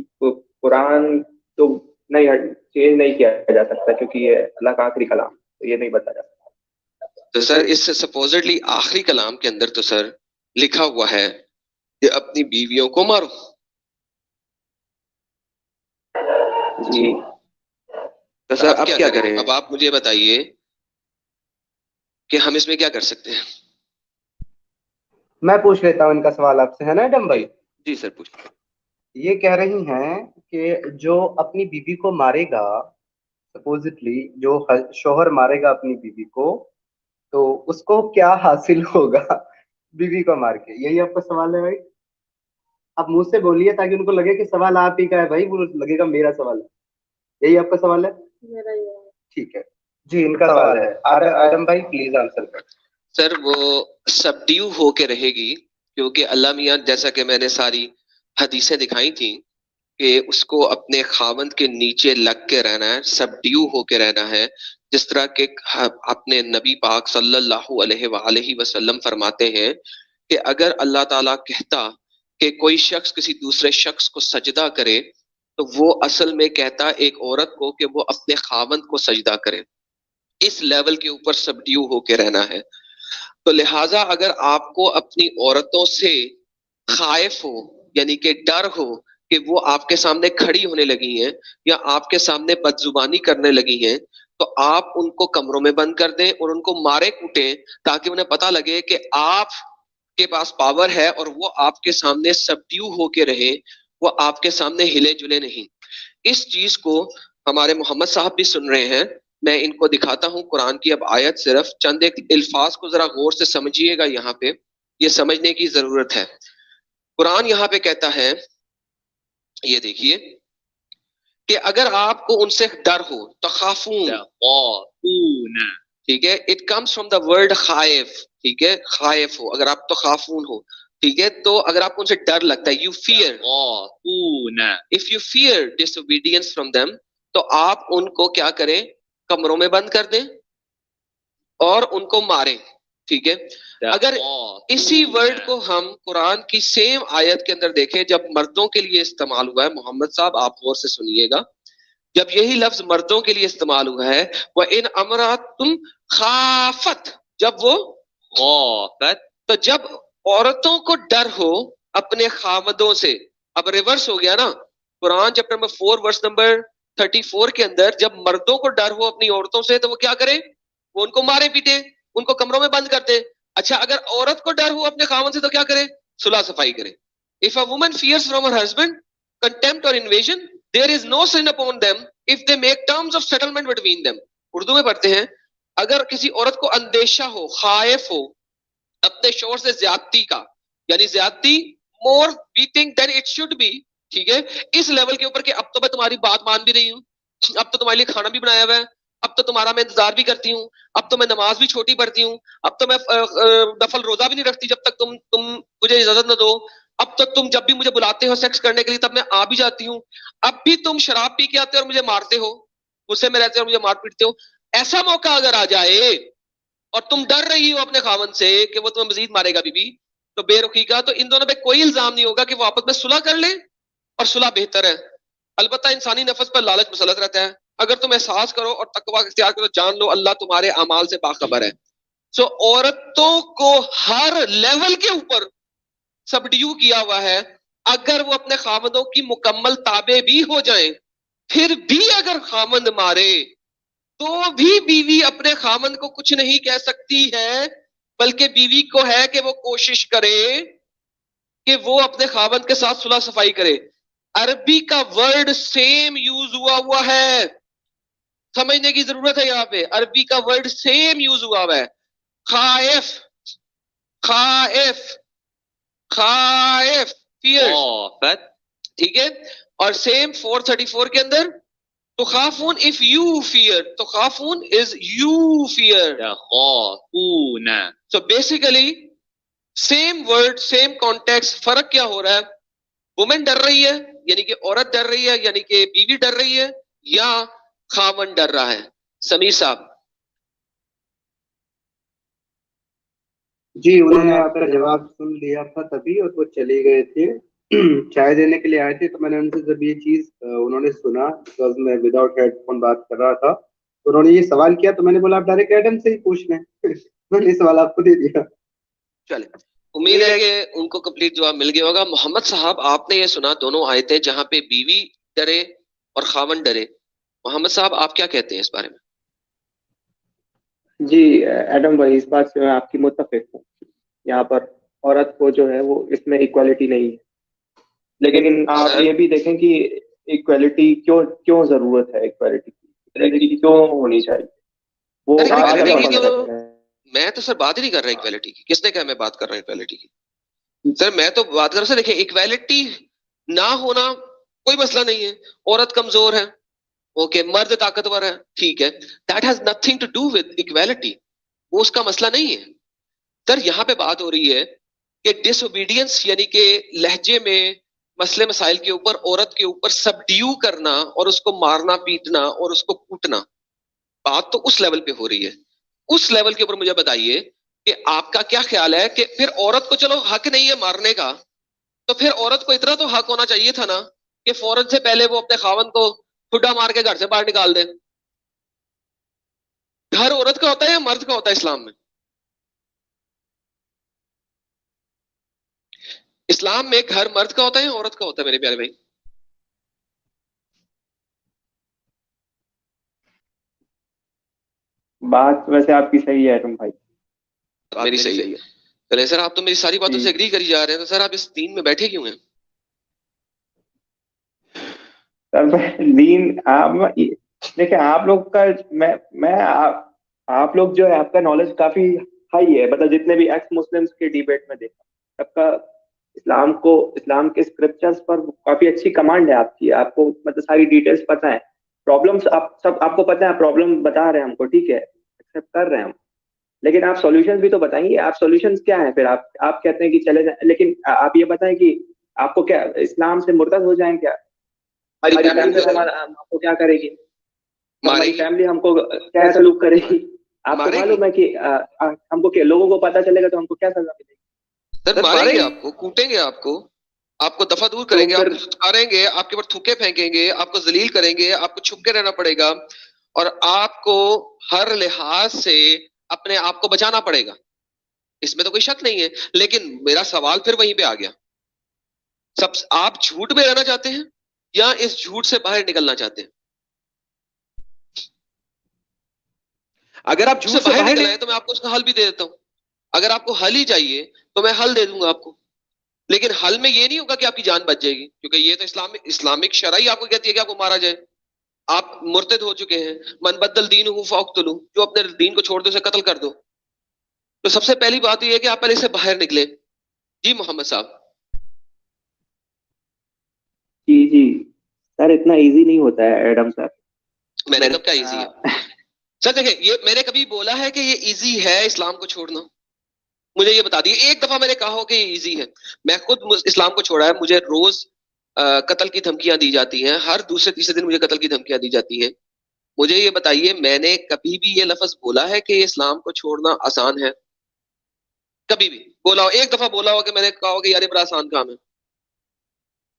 قرآن تو نہیں چینج نہیں کیا جا سکتا، کیونکہ یہ اللہ کا آخری کلام، تو یہ نہیں بتا جا سکتا. تو سر اس سے سپوزڈلی آخری کلام کے اندر تو سر لکھا ہوا ہے کہ اپنی بیویوں کو مارو. جی تو سر اب کیا کریں؟ اب آپ مجھے بتائیے کہ ہم اس میں کیا کر سکتے ہیں؟ میں پوچھ لیتا ہوں ان کا سوال آپ سے، ہے نا ایڈم بھائی؟ جی سر پوچھ. یہ کہہ رہی ہیں کہ جو اپنی بیوی کو مارے گا، سپوزٹلی جو شوہر مارے گا اپنی بیوی کو، تو اس کو کیا حاصل ہوگا بیوی کو مار کے؟ یہی آپ کا سوال ہے بھائی؟ آپ منہ سے بولیے تاکہ ان کو لگے کہ سوال آپ ہی کا ہے بھائی، وہ لگے گا میرا سوال ہے. یہی آپ کا سوال ہے؟ ٹھیک ہے جی، ان کا سوال ہے. آدم بھائی پلیز آنسر کر. سر وہ سبڈیو ہو کے رہے گی، کیونکہ اللہ میاں جیسا کہ میں نے ساری حدیثیں دکھائی تھیں کہ اس کو اپنے خاوند کے نیچے لگ کے رہنا ہے، سبڈیو ہو کے رہنا ہے. جس طرح کہ اپنے نبی پاک صلی اللہ علیہ وآلہ وسلم فرماتے ہیں کہ اگر اللہ تعالیٰ کہتا کہ کوئی شخص کسی دوسرے شخص کو سجدہ کرے تو وہ اصل میں کہتا ایک عورت کو کہ وہ اپنے خاوند کو سجدہ کرے. اس لیول کے اوپر سبڈیو ہو کے رہنا ہے. تو لہٰذا اگر آپ کو اپنی عورتوں سے خائف ہو، یعنی کہ ڈر ہو کہ وہ آپ کے سامنے کھڑی ہونے لگی ہیں یا آپ کے سامنے بدزبانی کرنے لگی ہیں، تو آپ ان کو کمروں میں بند کر دیں اور ان کو مارے کوٹیں، تاکہ انہیں پتہ لگے کہ آپ کے پاس پاور ہے اور وہ آپ کے سامنے سبڈیو ہو کے رہے، وہ آپ کے سامنے ہلے جلے نہیں. اس چیز کو ہمارے محمد صاحب بھی سن رہے ہیں. میں ان کو دکھاتا ہوں قرآن کی اب آیت، صرف چند ایک الفاظ کو ذرا غور سے سمجھیے گا، یہاں پہ یہ سمجھنے کی ضرورت ہے. قرآن یہاں پہ کہتا ہے، یہ دیکھیے کہ اگر آپ کو ان سے ڈر ہو، تخافون، ٹھیک ہے، it comes from the word خائف، ٹھیک ہے، خائف ہو، اگر آپ تخافون ہو، ٹھیک ہے، تو اگر آپ کو ان سے ڈر لگتا ہے، you fear, if you fear disobedience from them, تو آپ ان کو کیا کریں؟ کمروں میں بند کر دیں. اور ان کو مارے. ٹھیک ہے, اگر اسی ورڈ کو ہم قرآن کی سیم آیت کے اندر دیکھیں جب مردوں کے لیے استعمال ہوا ہے, محمد صاحب آپ غور سے سنیے گا, جب یہی لفظ مردوں کے لیے استعمال ہوا ہے, وَإِنْ أَمْرَأَةٌ خَافَتْ, جب وہ خافت, تو جب عورتوں کو ڈر ہو اپنے خامدوں سے. اب ریورس ہو گیا نا, قرآن چیپٹر نمبر 4 ورس نمبر 34 کے اندر جب مردوں کو ڈر ہو اپنی عورتوں سے تو وہ کیا کرے, وہ ان کو مارے پیٹے, ان کو کمروں میں بند کر دے. اچھا اگر عورت کو ڈر ہو اپنے خامد سے تو کیا کرے, صلح صفائی کرے. If a woman fears from her husband contempt or invasion, there is no sin upon them if they make terms of settlement between them. Urdu میں پڑھتے ہیں, اگر کسی عورت کو اندیشہ ہو, خائف ہو اپنے شوہر سے زیادتی کا, یعنی زیادتی more beating than it should be, ٹھیک ہے, اس لیول کے اوپر کہ اب تو میں تمہاری بات مان بھی رہی ہوں, اب تو تمہارے لیے کھانا بھی بنایا ہوا ہے, اب تو تمہارا میں انتظار بھی کرتی ہوں, اب تو میں نماز بھی چھوٹی پڑھتی ہوں, اب تو میں نفل روزہ بھی نہیں رکھتی جب تک تم مجھے اجازت نہ دو, اب تو تم جب بھی مجھے بلاتے ہو سیکس کرنے کے لیے تب میں آ بھی جاتی ہوں, اب بھی تم شراب پی کے آتے ہو اور مجھے مارتے ہو, غصے میں رہتے ہو اور مجھے مار پیٹتے ہو. ایسا موقع اگر آ جائے اور تم ڈر رہی ہو اپنے خاوند سے کہ وہ تمہیں مزید مارے گا بی بی, تو بے رخی کا, تو ان دونوں پہ کوئی الزام نہیں ہوگا کہ وہ آپس میں صلح کر لیں, اور صلح بہتر ہے. البتہ انسانی نفس پر لالچ مسلط رہتا ہے. اگر تم احساس کرو اور تقویٰ اختیار کرو, جان لو اللہ تمہارے اعمال سے باخبر ہے. سو عورتوں کو ہر لیول کے اوپر سبڈیو کیا ہوا ہے. اگر وہ اپنے خامدوں کی مکمل تابع بھی ہو جائیں, پھر بھی اگر خامند مارے تو بھی بیوی اپنے خامند کو کچھ نہیں کہہ سکتی ہے, بلکہ بیوی کو ہے کہ وہ کوشش کرے کہ وہ اپنے خامند کے ساتھ صلح صفائی کرے. عربی کا ورڈ سیم یوز ہوا ہے, سمجھنے کی ضرورت ہے یہاں پہ. عربی کا ورڈ سیم یوز ہوا ہے, خائف, خائف, خائف, فیئر, ٹھیک ہے. اور سیم 434 کے اندر تخافون, if you fear, تخافون is you fear, تخافون. So basically same word same context, فرق کیا ہو رہا ہے, وومن ڈر رہی ہے یعنی کہ عورت ڈر رہی ہے, یعنی کہ بیوی ڈر رہی ہے, یا خاوند ڈر رہا ہے. سمیر صاحب. جی, انہوں نے آپ کا جواب سن لیا تھا تبھی اور وہ چلے گئے تھے, چائے دینے کے لیے آئے تھے. تو میں نے ان سے جب یہ چیز انہوں نے سنا, بیکاز میں وداؤٹ ہیڈ فون بات کر رہا تھا, تو انہوں نے یہ سوال کیا تو میں نے بولا آپ ڈائریکٹ ایڈم سے ہی پوچھ لیں. میں نے یہ سوال آپ کو دے دیا. چلے, امید ہے کہ ان کو کمپلیٹ جواب مل گیا ہوگا. محمد صاحب آپ نے یہ سنا دونوں آیتیں جہاں پہ بیوی ڈرے اور خاوند ڈرے, محمد صاحب آپ کیا کہتے ہیں اس بارے میں؟ جی ایڈم بھائی, اس بات سے میں آپ کی متفق ہوں. یہاں پر عورت کو جو ہے وہ اس میں ایکوالٹی نہیں ہے, لیکن آپ یہ بھی دیکھیں کہ ایکوالٹی کیوں ضرورت ہے, ایکوالٹی کیوں ہونی چاہیے, وہ میں تو سر بات ہی نہیں کر رہا ایکوالٹی کی. کس نے کہا میں بات کر رہا ہوں ایکوالٹی کی؟ سر میں تو بات کر رہا ہوں, دیکھیں ایکوالٹی نہ ہونا کوئی مسئلہ نہیں ہے. عورت کمزور ہے, اوکے, مرد طاقتور ہے, ٹھیک ہے, that has nothing to do with equality, وہ اس کا مسئلہ نہیں ہے. سر یہاں پہ بات ہو رہی ہے کہ ڈس اوبیڈینس یعنی کہ لہجے میں مسئلے مسائل کے اوپر عورت کے اوپر سبڈیو کرنا اور اس کو مارنا پیٹنا اور اس کو کوٹنا, بات تو اس لیول پہ ہو رہی ہے. اس لیول کے اوپر مجھے بتائیے کہ آپ کا کیا خیال ہے کہ پھر عورت کو چلو حق نہیں ہے مارنے کا, تو پھر عورت کو اتنا تو حق ہونا چاہیے تھا نا کہ فوراً سے پہلے وہ اپنے خاوند کو ٹھڈا مار کے گھر سے باہر نکال دے. گھر عورت کا ہوتا ہے یا مرد کا ہوتا ہے اسلام میں؟ اسلام میں گھر مرد کا ہوتا ہے یا عورت کا ہوتا ہے میرے پیارے بھائی؟ بات ویسے آپ کی صحیح ہے تم بھائی, میری صحیح ہے. چلے سر, آپ تو میری ساری باتوں سے ایگری کری جا رہے ہیں, تو سر آپ اس دین میں بیٹھے کیوں ہیں؟ دین دیکھیں آپ لوگ کا, میں آپ لوگ جو ہے آپ کا نالج کافی ہائی ہے, مطلب جتنے بھی ایکس مسلمس کے ڈیبیٹ میں دیکھا آپ کا اسلام کے اسکرپچرز پر کافی اچھی کمانڈ ہے آپ کی, آپ کو مطلب ساری ڈیٹیلز پتہ ہے, پرابلمس آپ کو پتہ ہے, پرابلم بتا رہے ہیں ہم کو, ٹھیک ہے, ایکسیپٹ کر رہے ہیں ہم, لیکن آپ سولوشنز بھی تو بتائیے. آپ سولوشنز کیا ہیں پھر؟ آپ کہتے ہیں کہ چلے جائیں, لیکن آپ یہ بتائیں کہ آپ کو کیا اسلام سے مرتد ہو جائیں کیا؟ ہماری فیملی ہم کو کیا کرے گی؟ ہماری فیملی ہم کو کیا سلوک کرے گی؟ آپ کو معلوم ہے کہ ہم کو لوگوں کو پتا چلے گا تو ہم کو کیا سزا ملے گی؟ سر ماریں گے آپ کو، کوٹیں گے آپ کو دفعہ دور کریں گے، آپ کو پھٹکاریں گے، آپ کے اوپر تھوکے پھینکیں گے، آپ کو ذلیل کریں گے، آپ کو چھپ کے رہنا پڑے گا، اور آپ کو ہر لحاظ سے اپنے آپ کو بچانا پڑے گا، اس میں تو کوئی شک نہیں ہے۔ لیکن میرا سوال پھر وہیں پہ آ گیا، آپ جھوٹ میں رہنا چاہتے ہیں یا اس جھوٹ سے باہر نکلنا چاہتے ہیں؟ اگر آپ جھوٹ سے باہر نکلنا ہے تو میں آپ کو اس کا حل بھی دے دیتا ہوں، اگر آپ کو حل ہی چاہیے تو میں حل دے دوں گا آپ کو، لیکن حل میں یہ نہیں ہوگا کہ آپ کی جان بچ جائے گی، کیونکہ یہ تو اسلامک شرع ہی آپ کو کہتی ہے کہ آپ کو مارا جائے۔ آپ مرتد ہو چکے ہیں، من بدل دینہ فاقتلوہ، جو اپنے دین کو چھوڑ دے اسے قتل کر دو۔ تو سب سے پہلی بات یہ ہے کہ آپ پہلے سے باہر نکلیں۔ جی محمد صاحب۔ جی سر، اتنا ایزی نہیں ہوتا ہے ایڈم صاحب۔ میں نے کب کیا ایزی ہے سر؟ دیکھیں، یہ میں نے کبھی بولا ہے کہ یہ ایزی ہے اسلام کو چھوڑنا؟ مجھے یہ بتا دیے ایک دفعہ میں نے کہا ہو کہ یہ ایزی ہے؟ میں خود اسلام کو چھوڑا ہے، مجھے روز قتل کی دھمکیاں دی جاتی ہیں، ہر دوسرے تیسرے دن مجھے قتل کی دھمکیاں دی جاتی ہیں۔ مجھے یہ بتائیے، میں نے کبھی بھی یہ لفظ بولا ہے کہ یہ اسلام کو چھوڑنا آسان ہے؟ کبھی بھی بولا ہو؟ ایک دفعہ بولا ہو کہ میں نے کہا ہو کہ یار یہ بڑا آسان کام ہے؟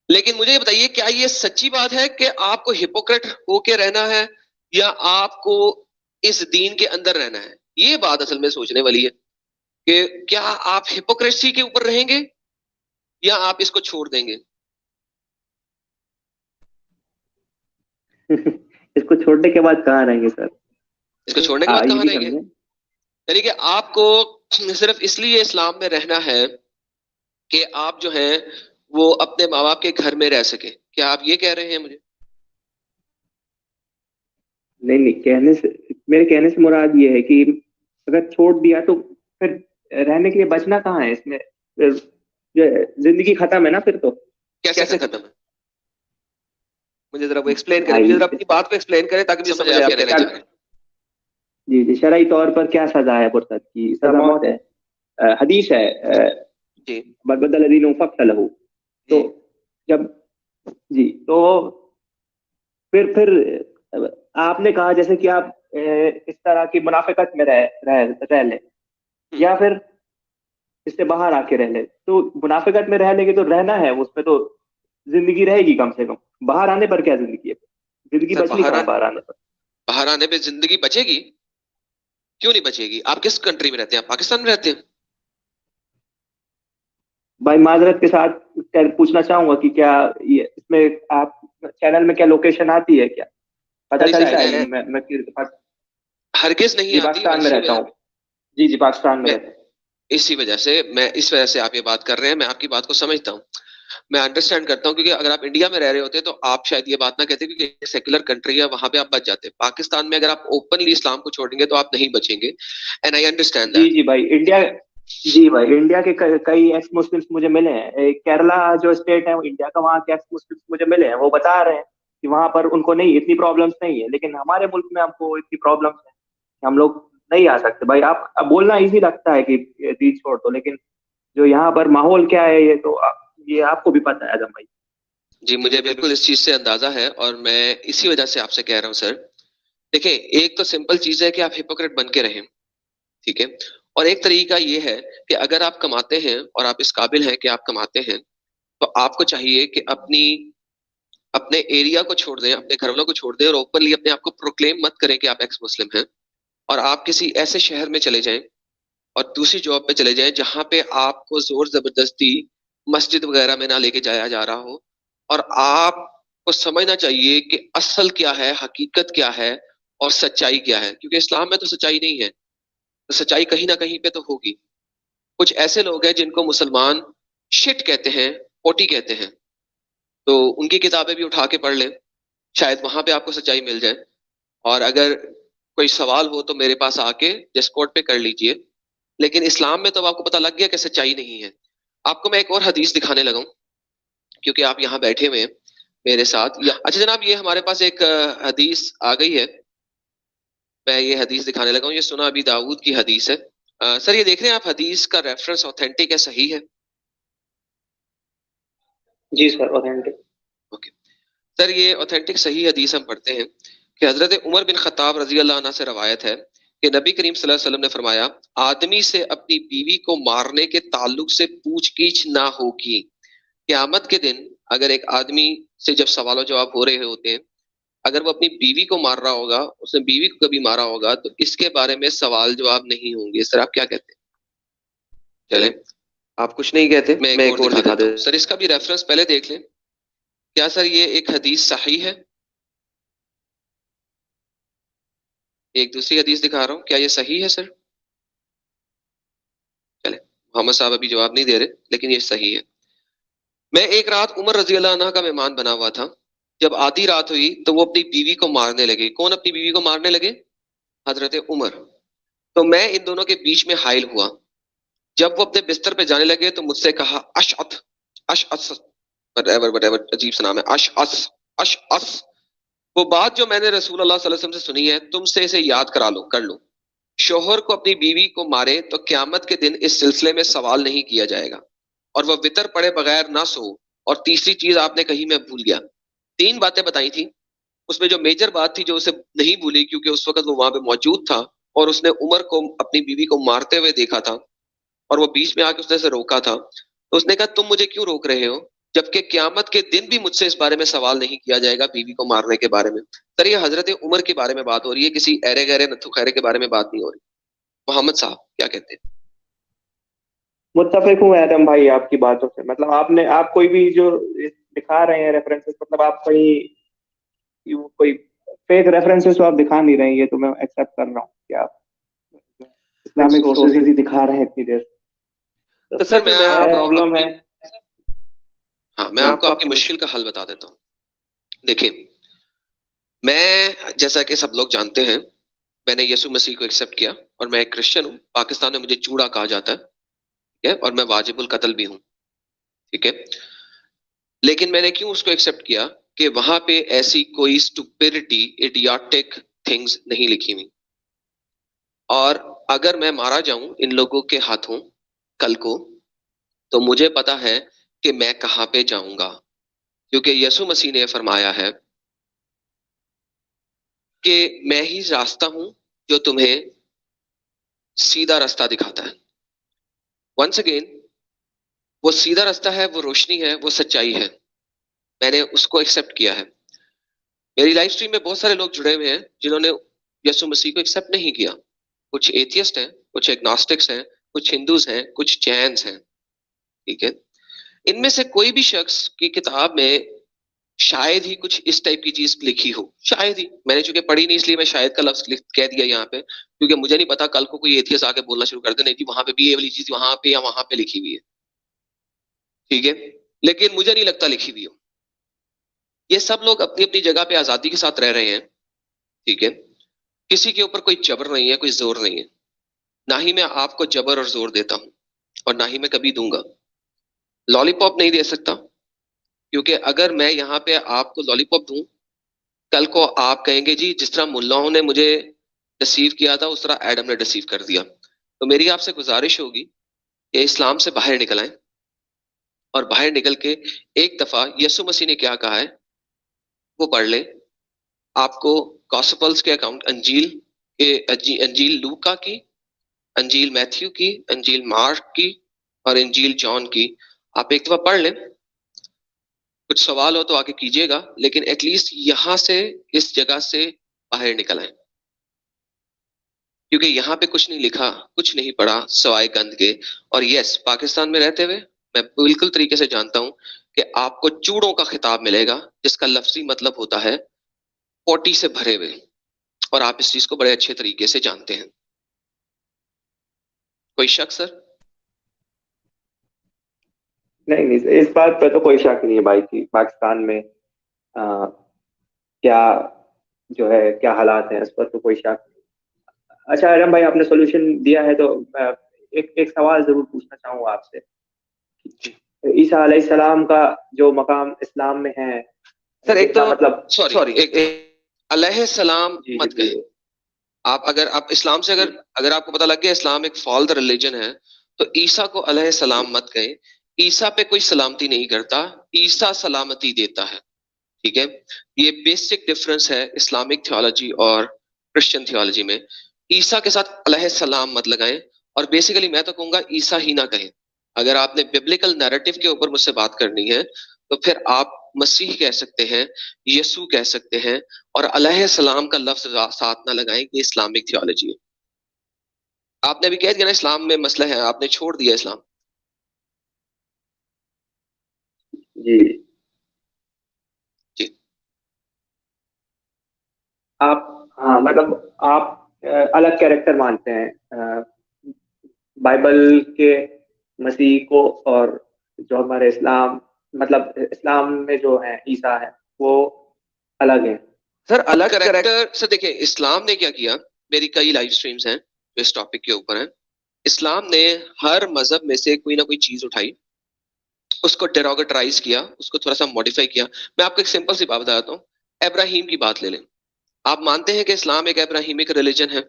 لیکن مجھے یہ بتائیے، کیا یہ سچی بات ہے کہ آپ کو ہپوکریٹ ہو کے رہنا ہے یا آپ کو اس دین کے اندر رہنا ہے؟ یہ بات اصل میں سوچنے والی ہے کہ کیا آپ ہپوکریسی کے اوپر رہیں گے یا آپ اس کو چھوڑ دیں گے؟ اس کو چھوڑنے کے بعد کہاں رہیں گے سر؟ اس کو چھوڑنے کے بعد کہاں رہیں گے؟ یعنی کہ آپ کو صرف اس لیے اسلام میں رہنا ہے کہ آپ جو ہیں وہ اپنے ماں باپ کے گھر میں رہ سکیں، کیا آپ یہ کہہ رہے ہیں مجھے؟ نہیں، میرے کہنے سے مراد یہ ہے کہ اگر چھوڑ دیا تو پھر رہنے کے لیے بچنا کہاں ہے؟ اس میں زندگی ختم ہے نا پھر تو۔ کیسے ختم ہے؟ مجھے ذرا وہ ایکسپلین کریں، مجھے ذرا اپنی بات کو ایکسپلین کریں تاکہ مجھے سمجھ آئے آپ کہنا چاہ رہے ہیں۔ جی شرعی طور پر کیا سزا ہے مرتد کی؟ سزا موت ہے۔ حدیث ہے جی من بدل دینہ فاقتلہ۔ تو جب تو پھر آپ نے کہا جیسے کہ آپ اس طرح کی منافقت میں رہ لیں یا پھر اس سے باہر آ کے رہ لیں، تو منافقت میں رہ لیں گے تو رہنا ہے، اس پہ تو زندگی رہے گی کم سے کم۔ باہر آنے پر کیا زندگی ہے؟ زندگی بچنی کہاں باہر آنے پر؟ باہر آنے پہ زندگی بچے گی؟ کیوں نہیں بچے گی؟ آپ کس کنٹری میں رہتے ہیں؟ آپ پاکستان میں رہتے ہیں؟ بھائی معذرت کے ساتھ پوچھنا چاہوں گا کہ کیا اس میں آپ چینل میں کیا لوکیشن آتی ہے؟ کیا پتہ چلتا ہے؟ میں ہرگز نہیں آتی، پاکستان میں رہتا ہوں۔ جی پاکستان میں رہتا ہوں۔ اس وجہ سے آپ یہ بات کر رہے ہیں، میں آپ کی بات کو سمجھتا ہوں، میں انڈرسٹینڈ کرتا ہوں، کیونکہ اگر آپ انڈیا میں رہ رہے ہوتے تو آپ شاید یہ بات نہ کہتے، کیونکہ ایک سیکولر کنٹری ہے، وہاں پہ آپ بچ جاتے۔ پاکستان میں اگر آپ اوپنلی اسلام کو چھوڑیں گے تو آپ نہیں بچیں گے، اینڈ آئی انڈرسٹینڈ دیٹ۔ جی بھائی انڈیا کے کئی ایکس مسلمس مجھے ملے ہیں، کیرلا جو اسٹیٹ ہے انڈیا کا، وہاں کے ایکس مسلمس مجھے ملے ہیں، وہ بتا رہے ہیں کہ وہاں پر ان کو نہیں اتنی پرابلمس نہیں ہے، لیکن ہمارے ملک میں ہم کو اتنی پرابلمس ہیں، ہم لوگ نہیں آ سکتے۔ بھائی آپ بولنا ایزی لگتا ہے کہ دین چھوڑ دو، لیکن جو یہاں پر ماحول کیا ہے یہ آپ کو بھی پتہ ہے اعظم بھائی۔ جی مجھے بالکل اس چیز سے اندازہ ہے، اور میں اسی وجہ سے آپ سے کہہ رہا ہوں سر، دیکھیں ایک تو سمپل چیز ہے کہ آپ ہپوکریٹ بن کے رہیں، ٹھیک ہے، اور ایک طریقہ یہ ہے کہ اگر آپ کماتے ہیں اور آپ اس قابل ہیں کہ آپ کماتے ہیں تو آپ کو چاہیے کہ اپنے ایریا کو چھوڑ دیں، اپنے گھر والوں کو چھوڑ دیں، اور اوپنلی اپنے آپ کو پروکلیم مت کریں کہ آپ ایکس مسلم ہیں، اور آپ کسی ایسے شہر میں چلے جائیں اور دوسری جاب پہ چلے جائیں جہاں پہ آپ کو زور زبردستی مسجد وغیرہ میں نہ لے کے جایا جا رہا ہو، اور آپ کو سمجھنا چاہیے کہ اصل کیا ہے، حقیقت کیا ہے، اور سچائی کیا ہے، کیونکہ اسلام میں تو سچائی نہیں ہے، تو سچائی کہیں نہ کہیں پہ تو ہوگی۔ کچھ ایسے لوگ ہیں جن کو مسلمان شٹ کہتے ہیں، پوٹی کہتے ہیں، تو ان کی کتابیں بھی اٹھا کے پڑھ لیں، شاید وہاں پہ آپ کو سچائی مل جائے، اور اگر کوئی سوال ہو تو میرے پاس آ کے ڈسکورڈ پہ کر لیجئے، لیکن اسلام میں تو آپ کو پتہ لگ گیا کہ سچائی نہیں ہے۔ آپ کو میں ایک اور حدیث دکھانے لگا ہوں، کیونکہ آپ یہاں بیٹھے ہوئے ہیں میرے ساتھ۔ اچھا جناب، یہ ہمارے پاس ایک حدیث آ گئی ہے، میں یہ حدیث دکھانے لگا ہوں، یہ سنن ابی داؤد کی حدیث ہے۔ سر یہ دیکھ رہے ہیں آپ، حدیث کا ریفرنس اوتھینٹک ہے، صحیح ہے؟ جی سر اوتھینٹک۔ اوکے سر، یہ اوتھینٹک صحیح حدیث ہم پڑھتے ہیں کہ حضرت عمر بن خطاب رضی اللہ عنہ سے روایت ہے کہ نبی کریم صلی اللہ علیہ وسلم نے فرمایا آدمی سے اپنی بیوی کو مارنے کے تعلق سے پوچھ گچھ نہ ہوگی. قیامت کے دن اگر ایک آدمی سے جب سوال و جواب ہو رہے ہوتے ہیں، اگر وہ اپنی بیوی کو مار رہا ہوگا، اس نے بیوی کو کبھی مارا ہوگا، تو اس کے بارے میں سوال جواب نہیں ہوں گے. سر آپ کیا کہتے ہیں؟ چلیں آپ کچھ نہیں کہتے، میں ایک اور دکھا دیتا ہوں. سر اس کا بھی ریفرنس پہلے دیکھ لیں. کیا سر یہ ایک حدیث صحیح ہے؟ ایک دوسری حدیث دکھا رہا ہوں، کیا یہ صحیح ہے سر؟ چلے محمد صاحب ابھی جواب نہیں دے رہے، لیکن یہ صحیح ہے. میں ایک رات عمر رضی اللہ عنہ کا مہمان بنا ہوا تھا. جب آدھی رات ہوئی تو وہ اپنی بیوی کو مارنے لگے. کون اپنی بیوی کو مارنے لگے؟ حضرت عمر. تو میں ان دونوں کے بیچ میں حائل ہوا. جب وہ اپنے بستر پہ جانے لگے تو مجھ سے کہا اشعث اشعث عجیب سا نام ہے، اشعث اشعث. وہ بات جو میں نے رسول اللہ صلی اللہ علیہ وسلم سے سنی ہے تم سے اسے یاد کر لو. شوہر کو اپنی بیوی کو مارے تو قیامت کے دن اس سلسلے میں سوال نہیں کیا جائے گا، اور وہ وطر پڑے بغیر نہ سو. اور تیسری چیز آپ نے کہی، میں بھول گیا. 3 باتیں بتائی تھی، اس میں جو میجر بات تھی جو اسے نہیں بھولی کیونکہ اس وقت وہ وہاں پہ موجود تھا اور اس نے عمر کو اپنی بیوی کو مارتے ہوئے دیکھا تھا، اور وہ بیچ میں آ کے اس نے اسے روکا تھا. تو اس نے کہا تم مجھے کیوں روک رہے ہو، جبکہ قیامت کے دن بھی مجھ سے اس بارے میں سوال نہیں کیا جائے گا بیوی کو مارنے کے بارے میں. سر یہ حضرت عمر کے بارے میں بات ہو رہی ہے، کسی ایرے گہرے نتھو خیرے کے بارے میں بات نہیں ہو رہی. محمد صاحب کیا کہتے ہیں؟ متفق ہوں ایڈم بھائی آپ کی باتوں سے. مطلب آپ کوئی بھی جو دکھا رہے ہیں ریفرنسز، مطلب آپ کوئی فیک ریفرنسز تو آپ دکھا نہیں رہے ہیں، یہ تو میں ایکسیپٹ کر رہا ہوں کہ آپ اسلامک سورسز ہی دکھا رہے ہیں اتنی دیر. تو سر میں پرابلم ہے. ہاں میں آپ کو آپ کی مشکل کا حل بتا دیتا ہوں. دیکھیں میں جیسا کہ سب لوگ جانتے ہیں میں نے یسوع مسیح کو ایکسیپٹ کیا اور میں ایک کرسچن ہوں. پاکستان میں مجھے چوڑا کہا جاتا ہے، ٹھیک ہے، اور میں واجب القتل بھی ہوں، ٹھیک ہے. لیکن میں نے کیوں اس کو ایکسیپٹ کیا کہ وہاں پہ ایسی کوئی اسٹوپیڈٹی ایڈیاٹک تھنگز نہیں لکھی ہوئی. اور اگر میں مارا جاؤں ان لوگوں کے ہاتھوں کل کو تو مجھے پتا ہے کہ میں کہاں پہ جاؤں گا، کیونکہ یسوع مسیح نے فرمایا ہے کہ میں ہی راستہ ہوں جو تمہیں سیدھا راستہ دکھاتا ہے. ونس اگین وہ سیدھا راستہ ہے، وہ روشنی ہے، وہ سچائی ہے. میں نے اس کو ایکسیپٹ کیا ہے. میری لائف سٹریم میں بہت سارے لوگ جڑے ہوئے ہیں جنہوں نے یسوع مسیح کو ایکسیپٹ نہیں کیا. کچھ ایتھیسٹ ہیں، کچھ ایگنوسٹکس ہیں، کچھ ہندوز ہیں، کچھ جینس ہیں، ٹھیک ہے. ان میں سے کوئی بھی شخص کی کتاب میں شاید ہی کچھ اس ٹائپ کی چیز لکھی ہو، شاید ہی. میں نے چونکہ پڑھی نہیں اس لیے میں شاید کا لفظ کہہ دیا یہاں پہ، کیونکہ مجھے نہیں پتا کل کو کوئی ایتھیسٹ آ کے بولنا شروع کر دے نہیں جی وہاں پہ بھی یہ والی چیز وہاں پہ یا وہاں پہ لکھی ہوئی ہے، ٹھیک ہے. لیکن مجھے نہیں لگتا لکھی ہوئی ہو. یہ سب لوگ اپنی اپنی جگہ پہ آزادی کے ساتھ رہ رہے ہیں، ٹھیک ہے. کسی کے اوپر کوئی جبر نہیں ہے، کوئی زور نہیں ہے. نہ ہی میں آپ کو جبر اور زور دیتا ہوں اور نہ ہی میں کبھی دوں گا. لالی پاپ نہیں دے سکتا، کیونکہ اگر میں یہاں پہ آپ کو لالی پاپ دوں کل کو آپ کہیں گے جی جس طرح ملاؤں نے مجھے ڈسیو کیا تھا اس طرح ایڈم نے ڈسیو کر دیا. تو میری آپ سے گزارش ہوگی کہ اسلام سے باہر نکل آئیں اور باہر نکل کے ایک دفعہ یسوع مسیح نے کیا کہا ہے وہ پڑھ لیں. آپ کو گاسپلز کے اکاؤنٹ انجیل لوکا کی، انجیل میتھیو کی، انجیل مارک کی اور انجیل جان کی آپ ایک دفعہ پڑھ لیں. کچھ سوال ہو تو آگے کیجیے گا، لیکن ایٹ لیسٹ یہاں سے اس جگہ سے باہر نکل آئیں، کیونکہ یہاں پہ کچھ نہیں لکھا، کچھ نہیں پڑھا سوائے گند کے. اور یس پاکستان میں رہتے ہوئے میں بالکل طریقے سے جانتا ہوں کہ آپ کو چوڑوں کا خطاب ملے گا جس کا لفظی مطلب ہوتا ہے پوٹی سے بھرے ہوئے، اور آپ اس چیز کو بڑے اچھے طریقے سے جانتے ہیں. کوئی شک سر؟ نہیں اس بات پہ تو کوئی شک نہیں ہے بھائی کی پاکستان میں کیا جو ہے کیا حالات ہیں اس پر تو کوئی شک نہیں. اچھا ایڈم بھائی آپ نے سولوشن دیا ہے تو ایک سوال ضرور پوچھنا چاہوں گا آپ سے. عیسیٰ علیہ السلام کا جو مقام اسلام میں ہے سر ایک تو مطلب سوری علیہ السلام مت کہیں آپ. اگر آپ اسلام سے اگر آپ کو پتہ لگ گیا اسلام ایک فالس ریلیجن ہے تو عیسیٰ کو علیہ السلام مت کہیں. عیسیٰ پہ کوئی سلامتی نہیں کرتا، عیسیٰ سلامتی دیتا ہے، ٹھیک ہے. یہ بیسک ڈفرنس ہے اسلامک تھیولوجی اور کرسچن تھیولوجی میں. عیسیٰ کے ساتھ علیہ السلام مت لگائیں، اور بیسیکلی میں تو کہوں گا عیسیٰ ہی نہ کہیں. اگر آپ نے ببلیکل نیریٹو کے اوپر مجھ سے بات کرنی ہے تو پھر آپ مسیح کہہ سکتے ہیں، یسوع کہہ سکتے ہیں، اور علیہ السلام کا لفظ ساتھ نہ لگائیں. یہ اسلامک تھیولوجی ہے. آپ نے بھی کہہ دیا نا اسلام میں مسئلہ ہے، آپ نے چھوڑ دیا اسلام. جی جی آپ، ہاں مطلب آپ الگ کیریکٹر مانتے ہیں بائبل کے مسیح کو، اور جو ہمارے اسلام، مطلب اسلام میں جو ہے عیسیٰ ہے وہ الگ ہے. سر الگ کریکٹر سے دیکھیں، اسلام نے کیا کیا، میری کئی لائیو سٹریمز ہیں جو اس ٹاپک کے اوپر ہیں. اسلام نے ہر مذہب میں سے کوئی نہ کوئی چیز اٹھائی، اس کو ڈیروگیٹرائز کیا، اس کو تھوڑا سا ماڈیفائی کیا. میں آپ کو ایک سمپل سی بات بتاتا ہوں. ابراہیم کی بات لے لیں. آپ مانتے ہیں کہ اسلام ایک ابراہیمک ریلیجن ہے؟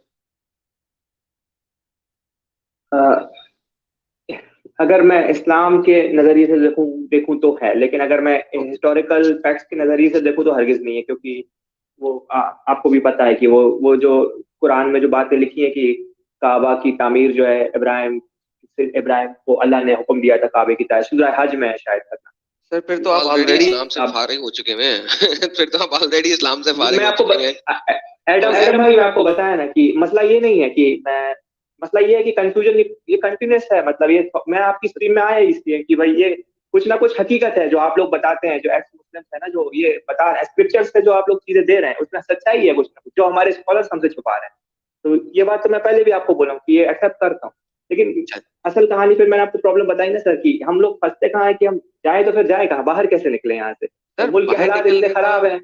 اگر میں اسلام کے نظریے سے دیکھوں تو ہے، لیکن اگر میں ہسٹوریکل فیکٹس کے نظریے سے دیکھوں تو ہرگز نہیں ہے، کیونکہ وہ آپ کو بھی پتا ہے کہ وہ جو قرآن میں جو باتیں لکھی ہیں کہ کعبہ کی تعمیر جو ہے ابراہیم کو اللہ نے حکم دیا تھا کعبے کی تعمیر، سورہ حج میں ہے شاید کرنا. سر پھر تو آپ آلریڈی اسلام سے فارغ ہو چکے ہیں. پھر تو آپ آلریڈی اسلام سے فارغ ہو چکے ہیں. ایڈم بھائی میں آپ کو بتایا نا کہ مسئلہ یہ نہیں ہے کہ مسئلہ یہ ہے کہ کنفیوژن یہ کنٹینیوس ہے. مطلب یہ میں آپ کی اسٹریم میں آیا اس لیے کہ بھائی یہ کچھ نہ کچھ حقیقت ہے جو آپ لوگ بتاتے ہیں، جو ایکس مسلم ہے نا، جو یہ بتا رہے ہیں اسکرپچر سے جو آپ لوگ چیزیں دے رہے ہیں اس میں سچائی ہے کچھ نہ کچھ جو ہمارے اسکالرس ہم سے چھپا رہے ہیں. تو یہ بات تو میں پہلے بھی آپ کو بولا ہوں کہ یہ ایکسیپٹ کرتا ہوں، لیکن اصل کہانی پھر میں نے آپ کو پرابلم بتائی نا سر کہ ہم لوگ پھنستے کہاں ہیں کہ ہم جائیں تو پھر جائیں کہاں، باہر کیسے نکلیں یہاں سے، ملک کے حالات اتنے خراب ہیں.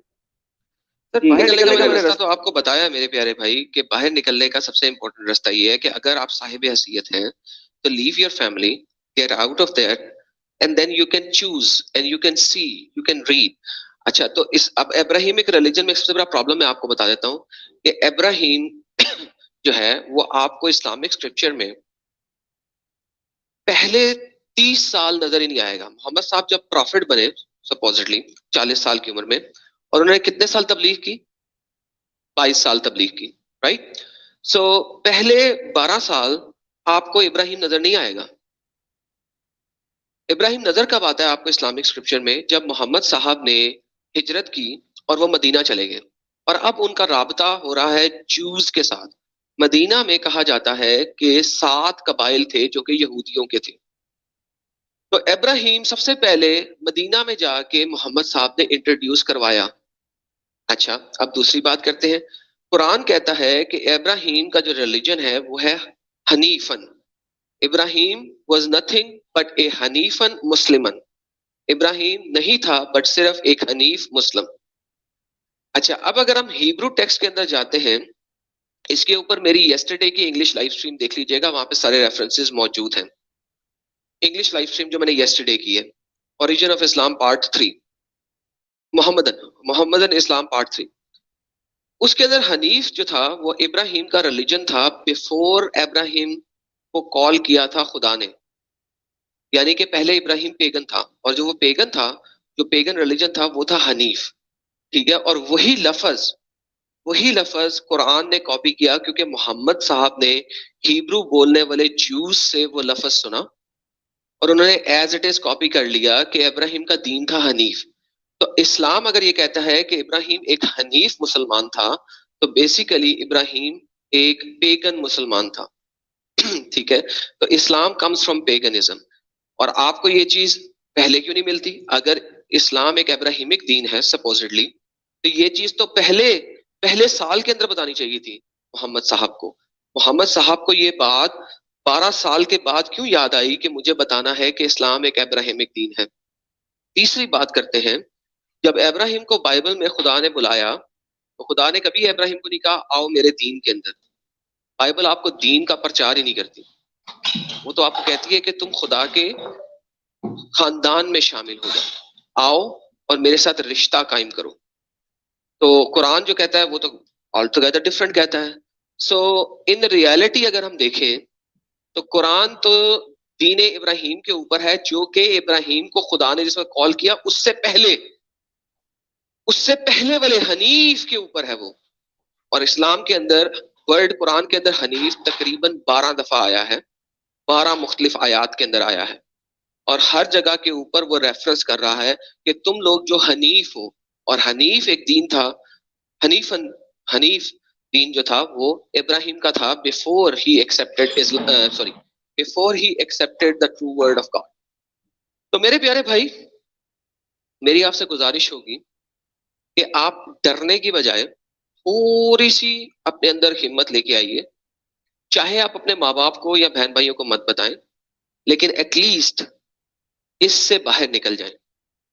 باہر نکلنے کا راستہ تو آپ کو بتایا میرے پیارے بھائی کہ باہر نکلنے کا سب سے امپورٹنٹ راستہ یہ ہے کہ اگر آپ صاحب حیثیت ہیں تو leave your family, get out of that, and then you can choose and you can see, you can read. اچھا تو اس اب ابراہیمک ریلیجن میں سب سے بڑا پرابلم میں آپ کو بتا دیتا ہوں کہ ابراہیم جو ہے وہ آپ کو اسلامک اسکرپچر میں پہلے 30 سال نظر ہی نہیں آئے گا. محمد صاحب جب پروفٹ بنے سپوزٹلی 40 سال کی عمر میں، اور انہوں نے کتنے سال تبلیغ کی؟ 22 سال تبلیغ کی، رائٹ؟ سو پہلے 12 سال آپ کو ابراہیم نظر نہیں آئے گا. ابراہیم نظر کب آتا ہے آپ کو اسلامک اسکرپچر میں؟ جب محمد صاحب نے ہجرت کی اور وہ مدینہ چلے گئے، اور اب ان کا رابطہ ہو رہا ہے جوز کے ساتھ. مدینہ میں کہا جاتا ہے کہ 7 قبائل تھے جو کہ یہودیوں کے تھے. تو ابراہیم سب سے پہلے مدینہ میں جا کے محمد صاحب نے انٹروڈیوس کروایا. اچھا اب دوسری بات کرتے ہیں. قرآن کہتا ہے کہ ابراہیم کا جو ریلیجن ہے وہ ہے حنیفن. ابراہیم واز نتھنگ بٹ اے حنیفن مسلمن. ابراہیم نہیں تھا بٹ صرف ایک حنیف مسلم. اچھا اب اگر ہم ہیبرو ٹیکسٹ کے اندر جاتے ہیں، اس کے اوپر میری یسٹرڈے کی انگلش لائیو سٹریم دیکھ لیجئے گا، وہاں پہ سارے ریفرنسز موجود ہیں. انگلش لائیو سٹریم جو میں نے یسٹرڈے کی ہے، origin of Islam part 3، Mohammedan Islam part 3. اس کے اندر حنیف جو تھا وہ ابراہیم کا ریلیجن تھا بیفور ابراہیم کو کال کیا تھا خدا نے. یعنی کہ پہلے ابراہیم پیگن تھا، اور جو وہ پیگن تھا، جو پیگن ریلیجن تھا وہ تھا حنیف. ٹھیک ہے، اور وہی لفظ قرآن نے کاپی کیا، کیونکہ محمد صاحب نے ہیبرو بولنے والے جوز سے وہ لفظ سنا اور انہوں نے ایز اٹ از کاپی کر لیا کہ ابراہیم کا دین تھا حنیف. تو اسلام اگر یہ کہتا ہے کہ ابراہیم ایک حنیف مسلمان تھا تو بیسیکلی ابراہیم ایک پیگن مسلمان تھا. ٹھیک ہے، تو اسلام کمز فرام پیگنزم. اور آپ کو یہ چیز پہلے کیوں نہیں ملتی؟ اگر اسلام ایک ابراہیمک دین ہے سپوزڈلی، تو یہ چیز تو پہلے سال کے اندر بتانی چاہیے تھی محمد صاحب کو. محمد صاحب کو یہ بات 12 سال کے بعد کیوں یاد آئی کہ مجھے بتانا ہے کہ اسلام ایک ابراہیمک دین ہے؟ تیسری بات کرتے ہیں، جب ابراہیم کو بائبل میں خدا نے بلایا تو خدا نے کبھی ابراہیم کو نہیں کہا آؤ میرے دین کے اندر. بائبل آپ کو دین کا پرچار ہی نہیں کرتی، وہ تو آپ کو کہتی ہے کہ تم خدا کے خاندان میں شامل ہو جاؤ، آؤ اور میرے ساتھ رشتہ قائم کرو. تو قرآن جو کہتا ہے وہ تو آل ٹوگیدر ڈفرنٹ کہتا ہے. سو ان ریالٹی اگر ہم دیکھیں تو قرآن تو دین ابراہیم کے اوپر ہے، جو کہ ابراہیم کو خدا نے جس میں کال کیا اس سے پہلے والے حنیف کے اوپر ہے وہ. اور اسلام کے اندر ورڈ قرآن کے اندر حنیف تقریباً 12 دفعہ آیا ہے، 12 مختلف آیات کے اندر آیا ہے، اور ہر جگہ کے اوپر وہ ریفرنس کر رہا ہے کہ تم لوگ جو حنیف ہو، اور حنیف ایک دین تھا، حنیف دین جو تھا وہ ابراہیم کا تھا before he accepted the true word of God. تو میرے پیارے بھائی، میری آپ سے گزارش ہوگی کہ آپ ڈرنے کی بجائے تھوڑی سی اپنے اندر ہمت لے کے آئیے. چاہے آپ اپنے ماں باپ کو یا بہن بھائیوں کو مت بتائیں، لیکن ایٹ لیسٹ اس سے باہر نکل جائیں.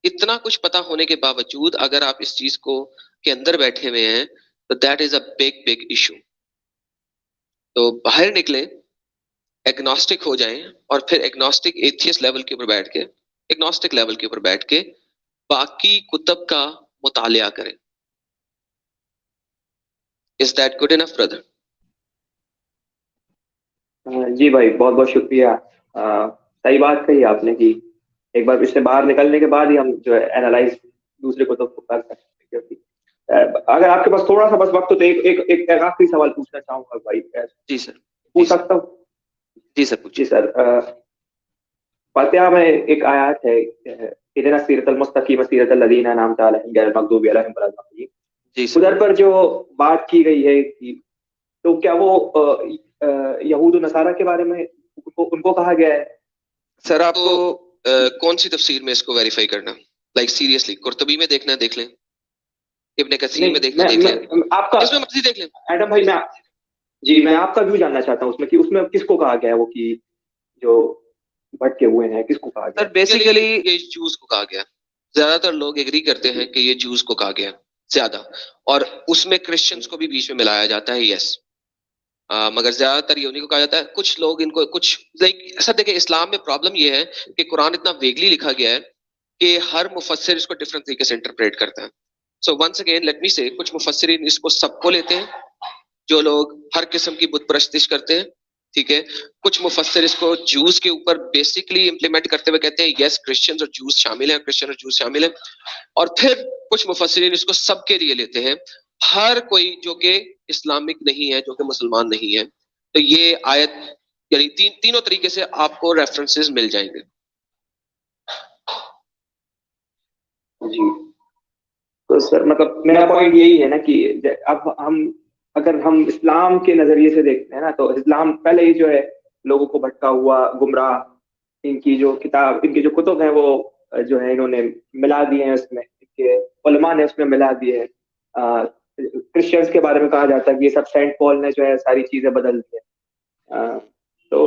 اتنا کچھ پتا ہونے کے باوجود اگر آپ اس چیز کو کے اندر بیٹھے ہوئے ہیں تو that is a big issue. تو باہر نکلیں، ایگنوسٹک ہو جائیں، اور پھر ایگنوسٹک ایتھیس لیول کے اوپر بیٹھ کے، ایگنوسٹک لیول کے اوپر بیٹھ کے باقی کتب کا مطالعہ کریں. از دیٹ گڈ انف برادر؟ جی بھائی، بہت بہت شکریہ. صحیح بات کہی آپ نے کہ ایک بار اس سے باہر نکلنے کے بعد ہی ہم جو ہے اینالائز دوسرے کتب کو کر سکتے ہیں. اگر آپ کے پاس تھوڑا سا بس وقت ہو تو ایک آخری سوال پوچھنا چاہوں گا بھائی. جی سر. پوچھ سکتا ہوں؟ جی سر پوچھیے. جی سر، فاتحہ میں ایک آیات ہے، اہدنا الصراط المستقیم صراط الذین انعمت علیہم غیر المغضوب علیہم ولا الضالین. جی سر. ادھر پر جو بات کی گئی ہے تو کیا وہ یہود و نصارہ کے بارے میں ان کو کہا گیا ہے؟ سر آپ کو کون سی تفسیر میں اس کو ویریفائی کرنا؟ لائک سیریسلی قرطبی میں دیکھنا دیکھ لیں، ابن کثیر میں دیکھنا دیکھ لیں، آپ کا اس میں مرضی دیکھ لیں. ایڈم بھائی، میں آپ کا ویو جاننا چاہتا ہوں اس میں کس کو کہا گیا ہے وہ کہ جو بھٹکے ہوئے ہیں، کس کو کہا گیا؟ سر بیسیکلی یہ جوز کو کہا گیا. زیادہ تر لوگ ایگری کرتے ہیں کہ یہ جوز کو کہا گیا زیادہ، اور اس میں کرسچنس کو بھی بیچ میں ملایا جاتا ہے. یس، مگر زیادہ تر یہ انہیں کو کہا جاتا ہے. کچھ لوگ ان کو کچھ سر دیکھیں، اسلام میں پرابلم یہ ہے کہ قرآن اتنا ویگلی لکھا گیا ہے کہ ہر مفسر اس کو ڈفرنٹ طریقے سے انٹرپریٹ کرتا ہے. So once again let me say, کچھ مفسرین اس کو سب کو لیتے ہیں، جو لوگ ہر قسم کی بت پرستش کرتے ہیں، ٹھیک ہے. کچھ مفسر اس کو جوز کے اوپر بیسکلی امپلیمنٹ کرتے ہوئے کہتے ہیں یس کرسچنز اور جوز شامل ہیں، کرسچن اور جوز شامل ہیں. اور پھر کچھ مفسرین اس کو سب کے لیے لیتے ہیں، ہر کوئی جو کہ اسلامک نہیں ہے، جو کہ مسلمان نہیں ہے. تو یہ آیت یعنی تینوں طریقے سے آپ کو ریفرنسز مل جائیں گے. جی تو سر مطلب میرا پوائنٹ یہی ہے نا کہ اب اگر ہم اسلام کے نظریے سے دیکھتے ہیں نا، تو اسلام پہلے ہی جو ہے لوگوں کو بھٹکا ہوا، گمراہ، ان کی جو کتب ہیں وہ جو ہے انہوں نے ملا دیے ہیں، اس میں علماء نے اس میں ملا دیے ہیں. کرسچنس کے بارے میں کہا جاتا ہے کہ یہ سب سینٹ پال نے جو ہے ساری چیزیں بدل دی ہیں. تو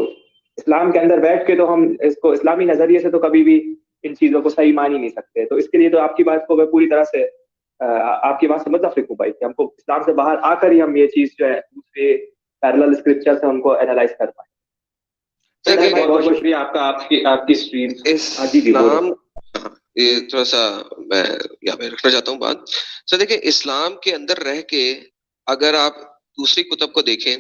اسلام کے اندر بیٹھ کے تو ہم اس کو اسلامی نظریے سے تو کبھی بھی ان چیزوں کو صحیح مان ہی نہیں سکتے. تو اس کے لیے تو آپ کی بات کو میں پوری طرح سے آپ کی بات سے متفق ہوں بھائی کہ ہم کو اسلام سے باہر آ کر ہی ہم یہ چیز جو ہے دوسرے پیرلل اسکرپچر سے ان کو اینالائز کر پائیں. بہت بہت شکریہ آپ کا، آپ کی اسٹریم. اسلام یہ تھوڑا سا میں یہاں پہ رکھنا چاہتا ہوں بات. سر دیکھیں، اسلام کے اندر رہ کے اگر آپ دوسری کتب کو دیکھیں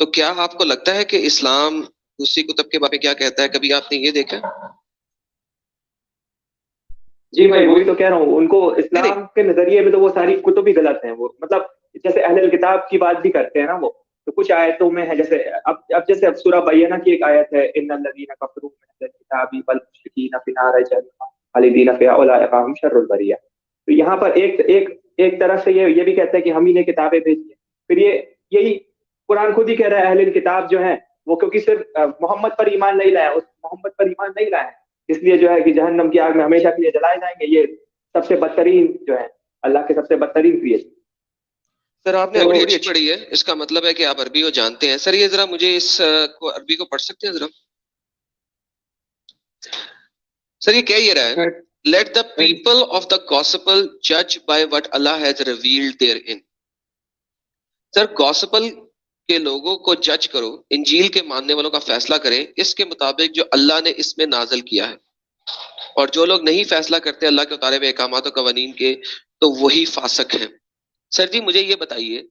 تو کیا آپ کو لگتا ہے کہ اسلام دوسری کتب کے بارے میں کیا کہتا ہے؟ کبھی آپ نے یہ دیکھا؟ جی بھائی، وہی تو کہہ رہا ہوں، ان کو اسلام کے نظریے میں تو وہ ساری کتب ہی غلط ہیں. وہ مطلب جیسے اہل الکتاب کی بات بھی کرتے ہیں نا، وہ تو کچھ آیتوں میں ہے، جیسے اب جیسے سورہ بینہ کی ایک آیت ہے، ان الذین کفروا من الکتاب والمشرکین فی نار جہنم خالدین فیہا اولئک هم شر البریہ. تو یہاں پر ایک طرف سے یہ بھی کہتا ہے کہ ہم ہی نے کتابیں بھیجی ہیں. پھر یہی قرآن خود ہی کہہ رہا ہے اہل الکتاب جو ہیں وہ کیونکہ صرف محمد پر ایمان نہیں لائے، اس محمد پر ایمان نہیں لائے، اس لیے جو ہے کہ جہنم کی آگ میں ہمیشہ کے لیے جلائے جائیں گے. یہ سب سے بدترین جو ہے، اللہ کے سب سے بدترین کریشن. سر آپ نے عربی پڑھی ہے، اس کا مطلب ہے کہ آپ عربی کو جانتے ہیں. سر یہ ذرا مجھے اس کو عربی کو پڑھ سکتے ہیں ذرا؟ سر یہ کہہ یہ رہا ہے، let the people of the gospel جج by what Allah has revealed therein. Sir gospel کے لوگوں کو جج کرو، انجیل کے ماننے والوں کا فیصلہ کریں اس کے مطابق جو اللہ نے اس میں نازل کیا ہے. اور جو لوگ نہیں فیصلہ کرتے اللہ کے اتارے ہوئے احکامات و قوانین کے تو وہی فاسق ہیں. سر جی مجھے یہ بتائیے،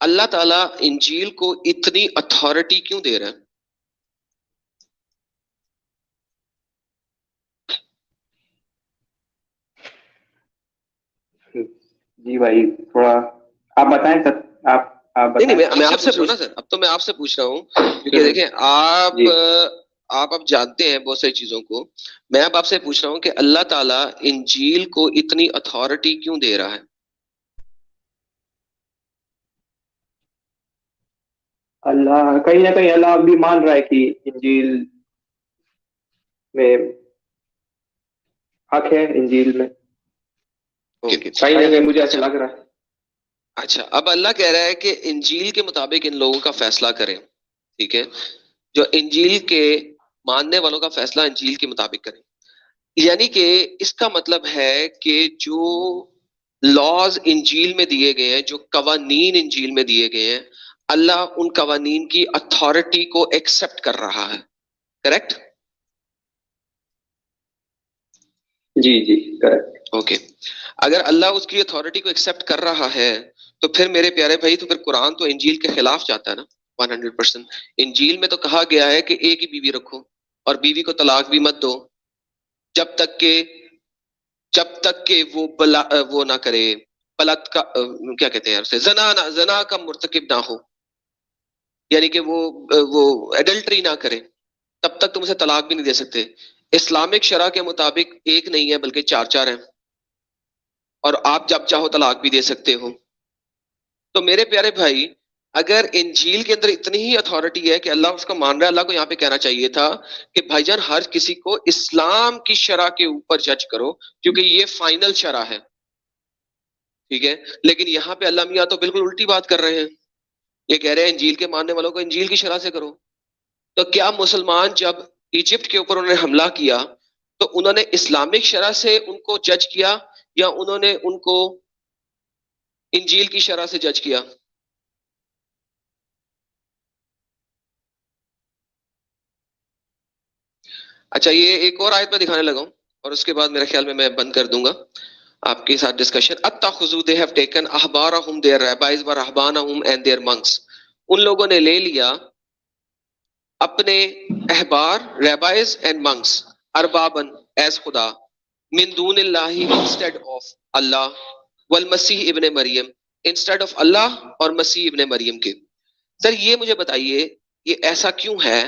اللہ تعالیٰ انجیل کو اتنی اتھارٹی کیوں دے رہا ہے؟ جی بھائی، تھوڑا آپ بتائیں سر، آپ نہیں بتائیں. میں آپ سے پوچھنا سر، اب تو میں آپ سے پوچھ رہا ہوں کیونکہ دیکھیں آپ اب جانتے ہیں بہت ساری چیزوں کو. میں اب آپ سے پوچھ رہا ہوں کہ اللہ تعالیٰ انجیل کو اتنی اتھارٹی کیوں دے رہا ہے؟ اللہ کہیں نہ کہیں اللہ بھی مان رہا ہے کہ انجیل میں حق ہے، انجیل میں کہیں نہ کہیں مجھے ایسا لگ رہا ہے. اچھا، اب اللہ کہہ رہا ہے کہ انجیل کے مطابق ان لوگوں کا فیصلہ کریں، ٹھیک ہے؟ جو انجیل کے ماننے والوں کا فیصلہ انجیل کے مطابق کریں، یعنی کہ اس کا مطلب ہے کہ جو لاز انجیل میں دیے گئے ہیں، جو قوانین انجیل میں دیے گئے ہیں، اللہ ان قوانین کی اتھارٹی کو ایکسپٹ کر رہا ہے. کریکٹ؟ جی جی کریکٹ. اوکے. اگر اللہ اس کی اتھارٹی کو ایکسپٹ کر رہا ہے تو پھر میرے پیارے بھائی، تو پھر قرآن تو انجیل کے خلاف جاتا ہے نا 100%. انجیل میں تو کہا گیا ہے کہ ایک ہی بیوی رکھو اور بیوی کو طلاق بھی مت دو جب تک کہ وہ نہ کرے پلت کا کیا کہتے ہیں اسے، زنا کا مرتکب نہ ہو، یعنی کہ وہ ایڈلٹری نہ کرے، تب تک تم اسے طلاق بھی نہیں دے سکتے. اسلامک شرع کے مطابق ایک نہیں ہے بلکہ 4 ہیں، اور آپ جب چاہو طلاق بھی دے سکتے ہو. تو میرے پیارے بھائی، اگر انجیل کے اندر اتنی ہی اتھارٹی ہے کہ اللہ اس کو مان رہا ہے، اللہ کو یہاں پہ کہنا چاہیے تھا کہ بھائی جان ہر کسی کو اسلام کی شرع کے اوپر جج کرو کیونکہ یہ فائنل شرع ہے، ٹھیک ہے؟ لیکن یہاں پہ اللہ میاں تو بالکل الٹی بات کر رہے ہیں. یہ کہہ رہے ہیں انجیل کے ماننے والوں کو انجیل کی شرع سے کرو. تو کیا مسلمان جب ایجپٹ کے اوپر انہوں نے حملہ کیا تو انہوں نے اسلامک شرع سے ان کو جج کیا یا انہوں نے ان کو انجیل کی شرع سے جج کیا؟ اچھا، یہ ایک اور آیت میں دکھانے لگا ہوں اور اس کے بعد میرے خیال میں بند کر دوں گا آپ کے ساتھ ڈسکشن. اتخذوا they have taken احبارهم their rabbis ورهبانهم and their monks. ان لوگوں نے لے لیا اپنے احبار ریبائز اینڈ منکس اربابن ایز خدا من دون اللہ انسٹیڈ آف اللہ والمسیح ابن مریم انسٹیڈ آف اللہ اور مسیح ابن مریم کے. سر یہ مجھے بتائیے یہ ایسا کیوں ہے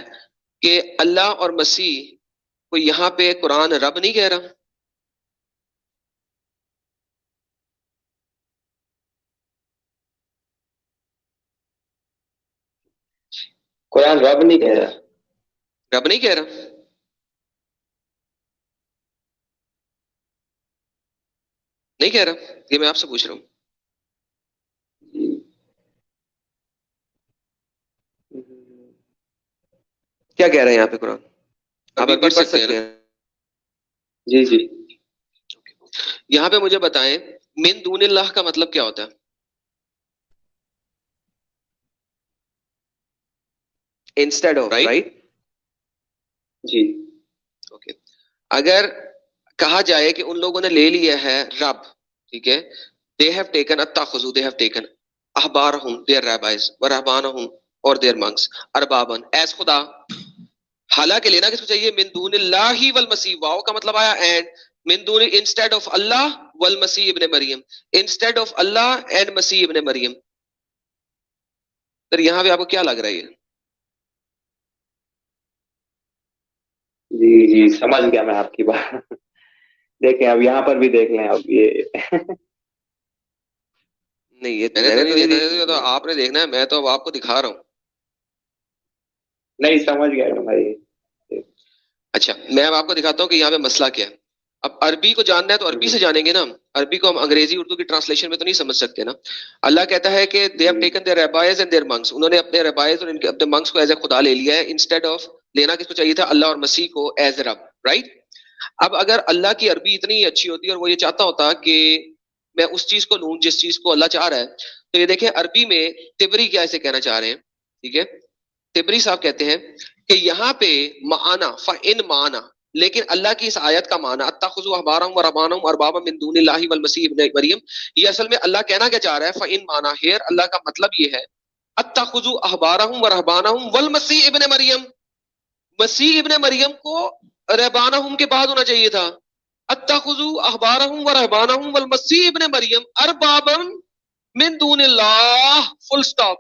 کہ اللہ اور مسیح کو یہاں پہ قرآن رب نہیں کہہ رہا؟ قرآن رب نہیں کہہ رہا. رب نہیں کہہ رہا؟ نہیں کہہ رہا؟ یہ میں آپ سے پوچھ رہا ہوں. کیا کہہ رہے ہیں یہاں پہ قرآن؟ آپ ابھی پڑھ سکتے ہیں. جی جی. یہاں پہ مجھے بتائیں من دون اللہ کا مطلب کیا ہوتا ہے؟ Instead of, right? جی. اوکے. اگر کہا جائے کہ ان لوگوں نے لے لیا ہے رب، ٹھیک ہے، they have taken اتخذوا they have taken احبارہم their rabbis ورہبانہم اور their monks اربابن ایز خدا. حالانکہ لینا کس کو چاہیے؟ من دون اللہ والمسیح. واو کا مطلب آیا اینڈ، من دون انسٹیڈ آف اللہ والمسیح ابن مریم، انسٹیڈ آف اللہ اینڈ مسیح ابن مریم. سر یہاں پہ آپ کو کیا لگ رہا ہے؟ جی جی سمجھ گیا میں آپ کی بات. دیکھیں اب یہاں پر بھی دیکھ لیں اب یہ نہیں یہ میں نے نہیں دیکھنا، تو آپ نے دیکھنا ہے، میں تو اب آپ کو دکھا رہا ہوں. نہیں سمجھ گیا بھائی. اچھا میں اب آپ کو دکھاتا ہوں کہ یہاں پہ مسئلہ کیا ہے. اب عربی کو جاننا ہے تو عربی سے جانیں گے نا، عربی کو ہم انگریزی اردو کی ٹرانسلیشن میں تو نہیں سمجھ سکتے نا. اللہ کہتا ہے کہ they have taken their rabbis and their monks. انہوں نے اپنے ریبائز اور اپنے منکس کو ایز اے خدا لے لیا ہے، انسٹیڈ آف لینا کس کو چاہیے تھا؟ اللہ اور مسیح کو ایز رب، رائٹ؟ اب اگر اللہ کی عربی اتنی اچھی ہوتی اور وہ یہ چاہتا ہوتا کہ میں اس چیز کو لوں جس چیز کو اللہ چاہ رہا ہے، تو یہ دیکھیں عربی میں تبری کیا اسے کہنا چاہ رہے ہیں، ٹھیک ہے؟ تبری صاحب کہتے ہیں کہ یہاں پہ معنا فَإِن معنا، لیکن اللہ کی اس آیت کا معنی اتخذوا احبارهم ورهبانهم اربابا من دون اللہ والمسیح ابن مریم، یہ اصل میں اللہ کہنا کیا چاہ رہا ہے؟ فَإِن معنا ہیئر اللہ کا مطلب یہ ہے اتخذوا احبارهم ورهبانهم والمسیح ابن مریم. مسیح ابن مریم کو رہبانہم کے بعد ہونا چاہیے تھا. اتخذوا احبارهم ورهبانهم والمسیح ابن مریم اربابا من دون اللہ، فل سٹاپ.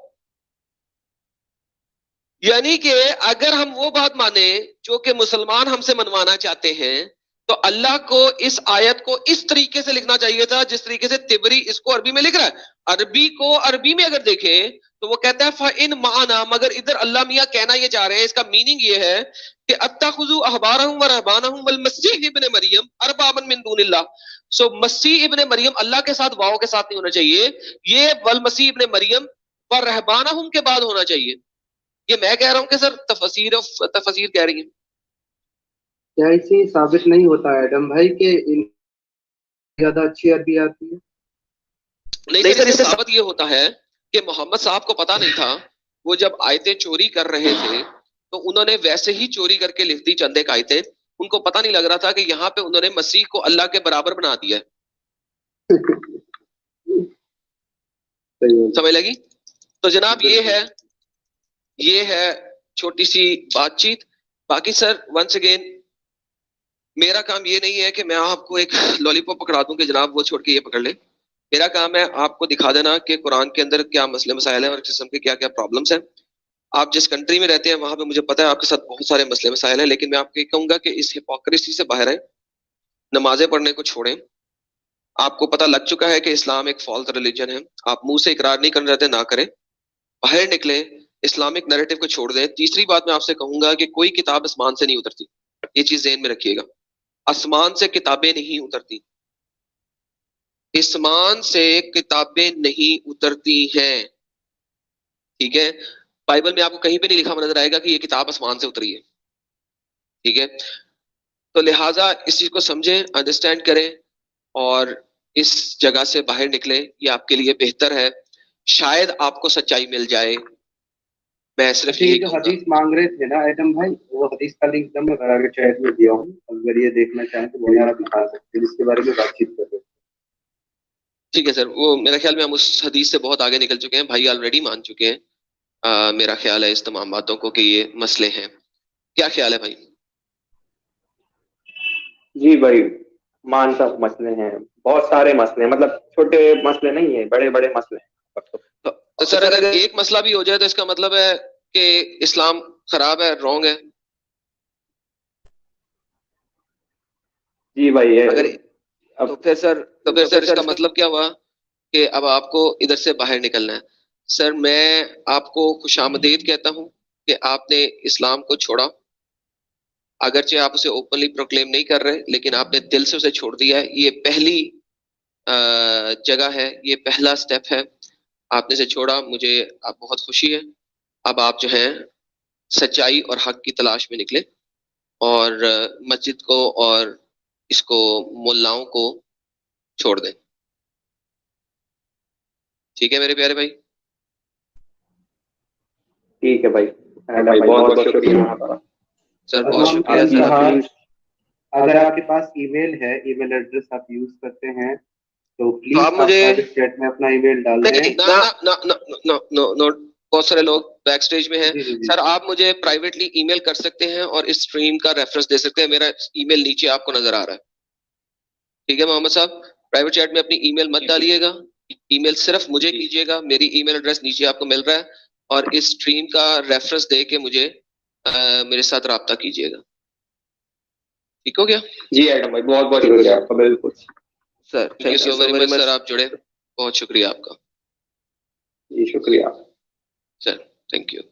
یعنی کہ اگر ہم وہ بات مانیں جو کہ مسلمان ہم سے منوانا چاہتے ہیں تو اللہ کو اس آیت کو اس طریقے سے لکھنا چاہیے تھا جس طریقے سے طبری اس کو عربی میں لکھ رہا ہے. عربی کو عربی میں اگر دیکھیں تو وہ کہتا ہے فَإِن مَعَنَا، مگر ادھر اللہ میاں کہنا یہ چاہ رہے ہیں، اس کا میننگ یہ ہے کہ اتخذوا احبارهم ورهبانهم والمسیح ابن مریم اربابا من دون اللہ. سو مسیح ابن مریم اللہ کے ساتھ واو کے ساتھ نہیں ہونا چاہیے، یہ والمسیح ابن مریم ورهبانهم کے بعد ہونا چاہیے. یہ میں کہہ رہا ہوں کہ سر تفسیر کہہ رہی ہیں. کیا اسے ثابت نہیں ہوتا ایڈم بھائی کہ ان زیادہ اچھی عربی آتی ہے؟ نہیں سر، اس سے ثابت یہ ہوتا ہے کہ محمد صاحب کو پتا نہیں تھا، وہ جب آیتیں چوری کر رہے تھے تو انہوں نے ویسے ہی چوری کر کے لکھ دی چند ایک آیتیں. ان کو پتا نہیں لگ رہا تھا کہ یہاں پہ انہوں نے مسیح کو اللہ کے برابر بنا دیا ہے. سمجھ لگی؟ تو جناب یہ ہے چھوٹی سی بات چیت. باقی سر ونس اگین میرا کام یہ نہیں ہے کہ میں آپ کو ایک لالی پاپ پکڑا دوں کہ جناب وہ چھوڑ کے یہ پکڑ لے. میرا کام ہے آپ کو دکھا دینا کہ قرآن کے اندر کیا مسئلے مسائل ہیں اور قسم کے کیا کیا پرابلمس ہیں. آپ جس کنٹری میں رہتے ہیں وہاں پہ مجھے پتا ہے آپ کے ساتھ بہت سارے مسئلے مسائل ہیں، لیکن میں آپ کو یہ کہوں گا کہ اس ہپوکریسی سے باہر آئیں، نمازیں پڑھنے کو چھوڑیں. آپ کو پتہ لگ چکا ہے کہ اسلام ایک فالس ریلیجن ہے، آپ منہ سے اقرار نہیں کرنا چاہتے، نہ کریں، باہر نکلیں، اسلامک نیریٹو کو چھوڑ دیں. تیسری بات میں آپ سے کہوں گا کہ کوئی کتاب آسمان سے نہیں اترتی، یہ چیز ذہن میں رکھیے گا. آسمان سے کتابیں نہیں اترتی، آسمان سے کتابیں نہیں اترتی ہیں، ٹھیک ہے؟ بائبل میں آپ کو کہیں پہ نہیں لکھا نظر آئے گا کہ یہ کتاب آسمان سے اتری ہے، ٹھیک ہے؟ تو لہٰذا اس چیز کو سمجھیں، انڈرسٹینڈ کریں اور اس جگہ سے باہر نکلیں، یہ آپ کے لیے بہتر ہے. شاید آپ کو سچائی مل جائے. میں صرف یہی جو حدیث مانگ رہے تھے نا ایڈم بھائی، وہ حدیث کا لنک میں چیٹ میں دیا ہوں، اگر یہ دیکھنا چاہیں تو وہ آپ دکھا سکتے ہیں، اس کے بارے میں بات چیت کر رہے ہیں. ٹھیک ہے سر، وہ میرا خیال میں ہم اس حدیث سے بہت آگے نکل چکے ہیں، بھائی آلریڈی مان چکے ہیں. میرا خیال ہے اس تمام باتوں کو کہ یہ مسئلے ہیں. کیا خیال ہے بھائی؟ جی بھائی، مان سب مسئلے ہیں، بہت سارے مسئلے ہیں، مطلب چھوٹے مسئلے نہیں ہیں، بڑے بڑے مسئلے ہیں. تو سر اگر ایک مسئلہ بھی ہو جائے تو اس کا مطلب ہے کہ اسلام خراب ہے، رونگ ہے. جی بھائی، اگر تو پھر سر اس کا مطلب کیا ہوا کہ اب آپ کو ادھر سے باہر نکلنا ہے. سر میں آپ کو خوش آمدید کہتا ہوں کہ آپ نے اسلام کو چھوڑا، اگرچہ آپ اسے اوپنلی پروکلیم نہیں کر رہے، لیکن آپ نے دل سے اسے چھوڑ دیا ہے. یہ پہلی جگہ ہے، یہ پہلا سٹیپ ہے، آپ نے اسے چھوڑا، مجھے بہت خوشی ہے. اب آپ جو ہیں سچائی اور حق کی تلاش میں نکلے اور مسجد کو اور اس کو ملاؤں کو چھوڑ دیں. ٹھیک ہے میرے پیارے بھائی؟ ٹھیک ہے بھائی، بہت بہت شکریہ سر، بہت شکریہ سر. اگر آپ کے پاس ای میل ہے، ای میل ایڈریس آپ یوز کرتے ہیں تو پلیز آپ مجھے چیٹ میں اپنا ای میل ڈال دیں. بہت سارے لوگ بیک سٹیج میں ہیں. سر آپ مجھے پرائیویٹلی ای میل کر سکتے ہیں اور اس اسٹریم کا ریفرنس دے سکتے ہیں. میرا ای میل نیچے آپ کو نظر آ رہا ہے، ٹھیک ہے محمد صاحب؟ پرائیویٹ چیٹ میں اپنی ای میل مت ڈالیے گا، ای میل صرف مجھے کیجیے گا. میری ای میل ایڈریس نیچے آپ کو مل رہا ہے اور اس اسٹریم کا ریفرنس دے کے مجھے میرے ساتھ رابطہ کیجیے گا. ٹھیک ہو گیا؟ جی ایڈم بھائی، بہت بہت شکریہ آپ کا. بالکل sir, thank you so very much sir, آپ جڑے، بہت شکریہ آپ کا. جی شکریہ سر، تھینک یو.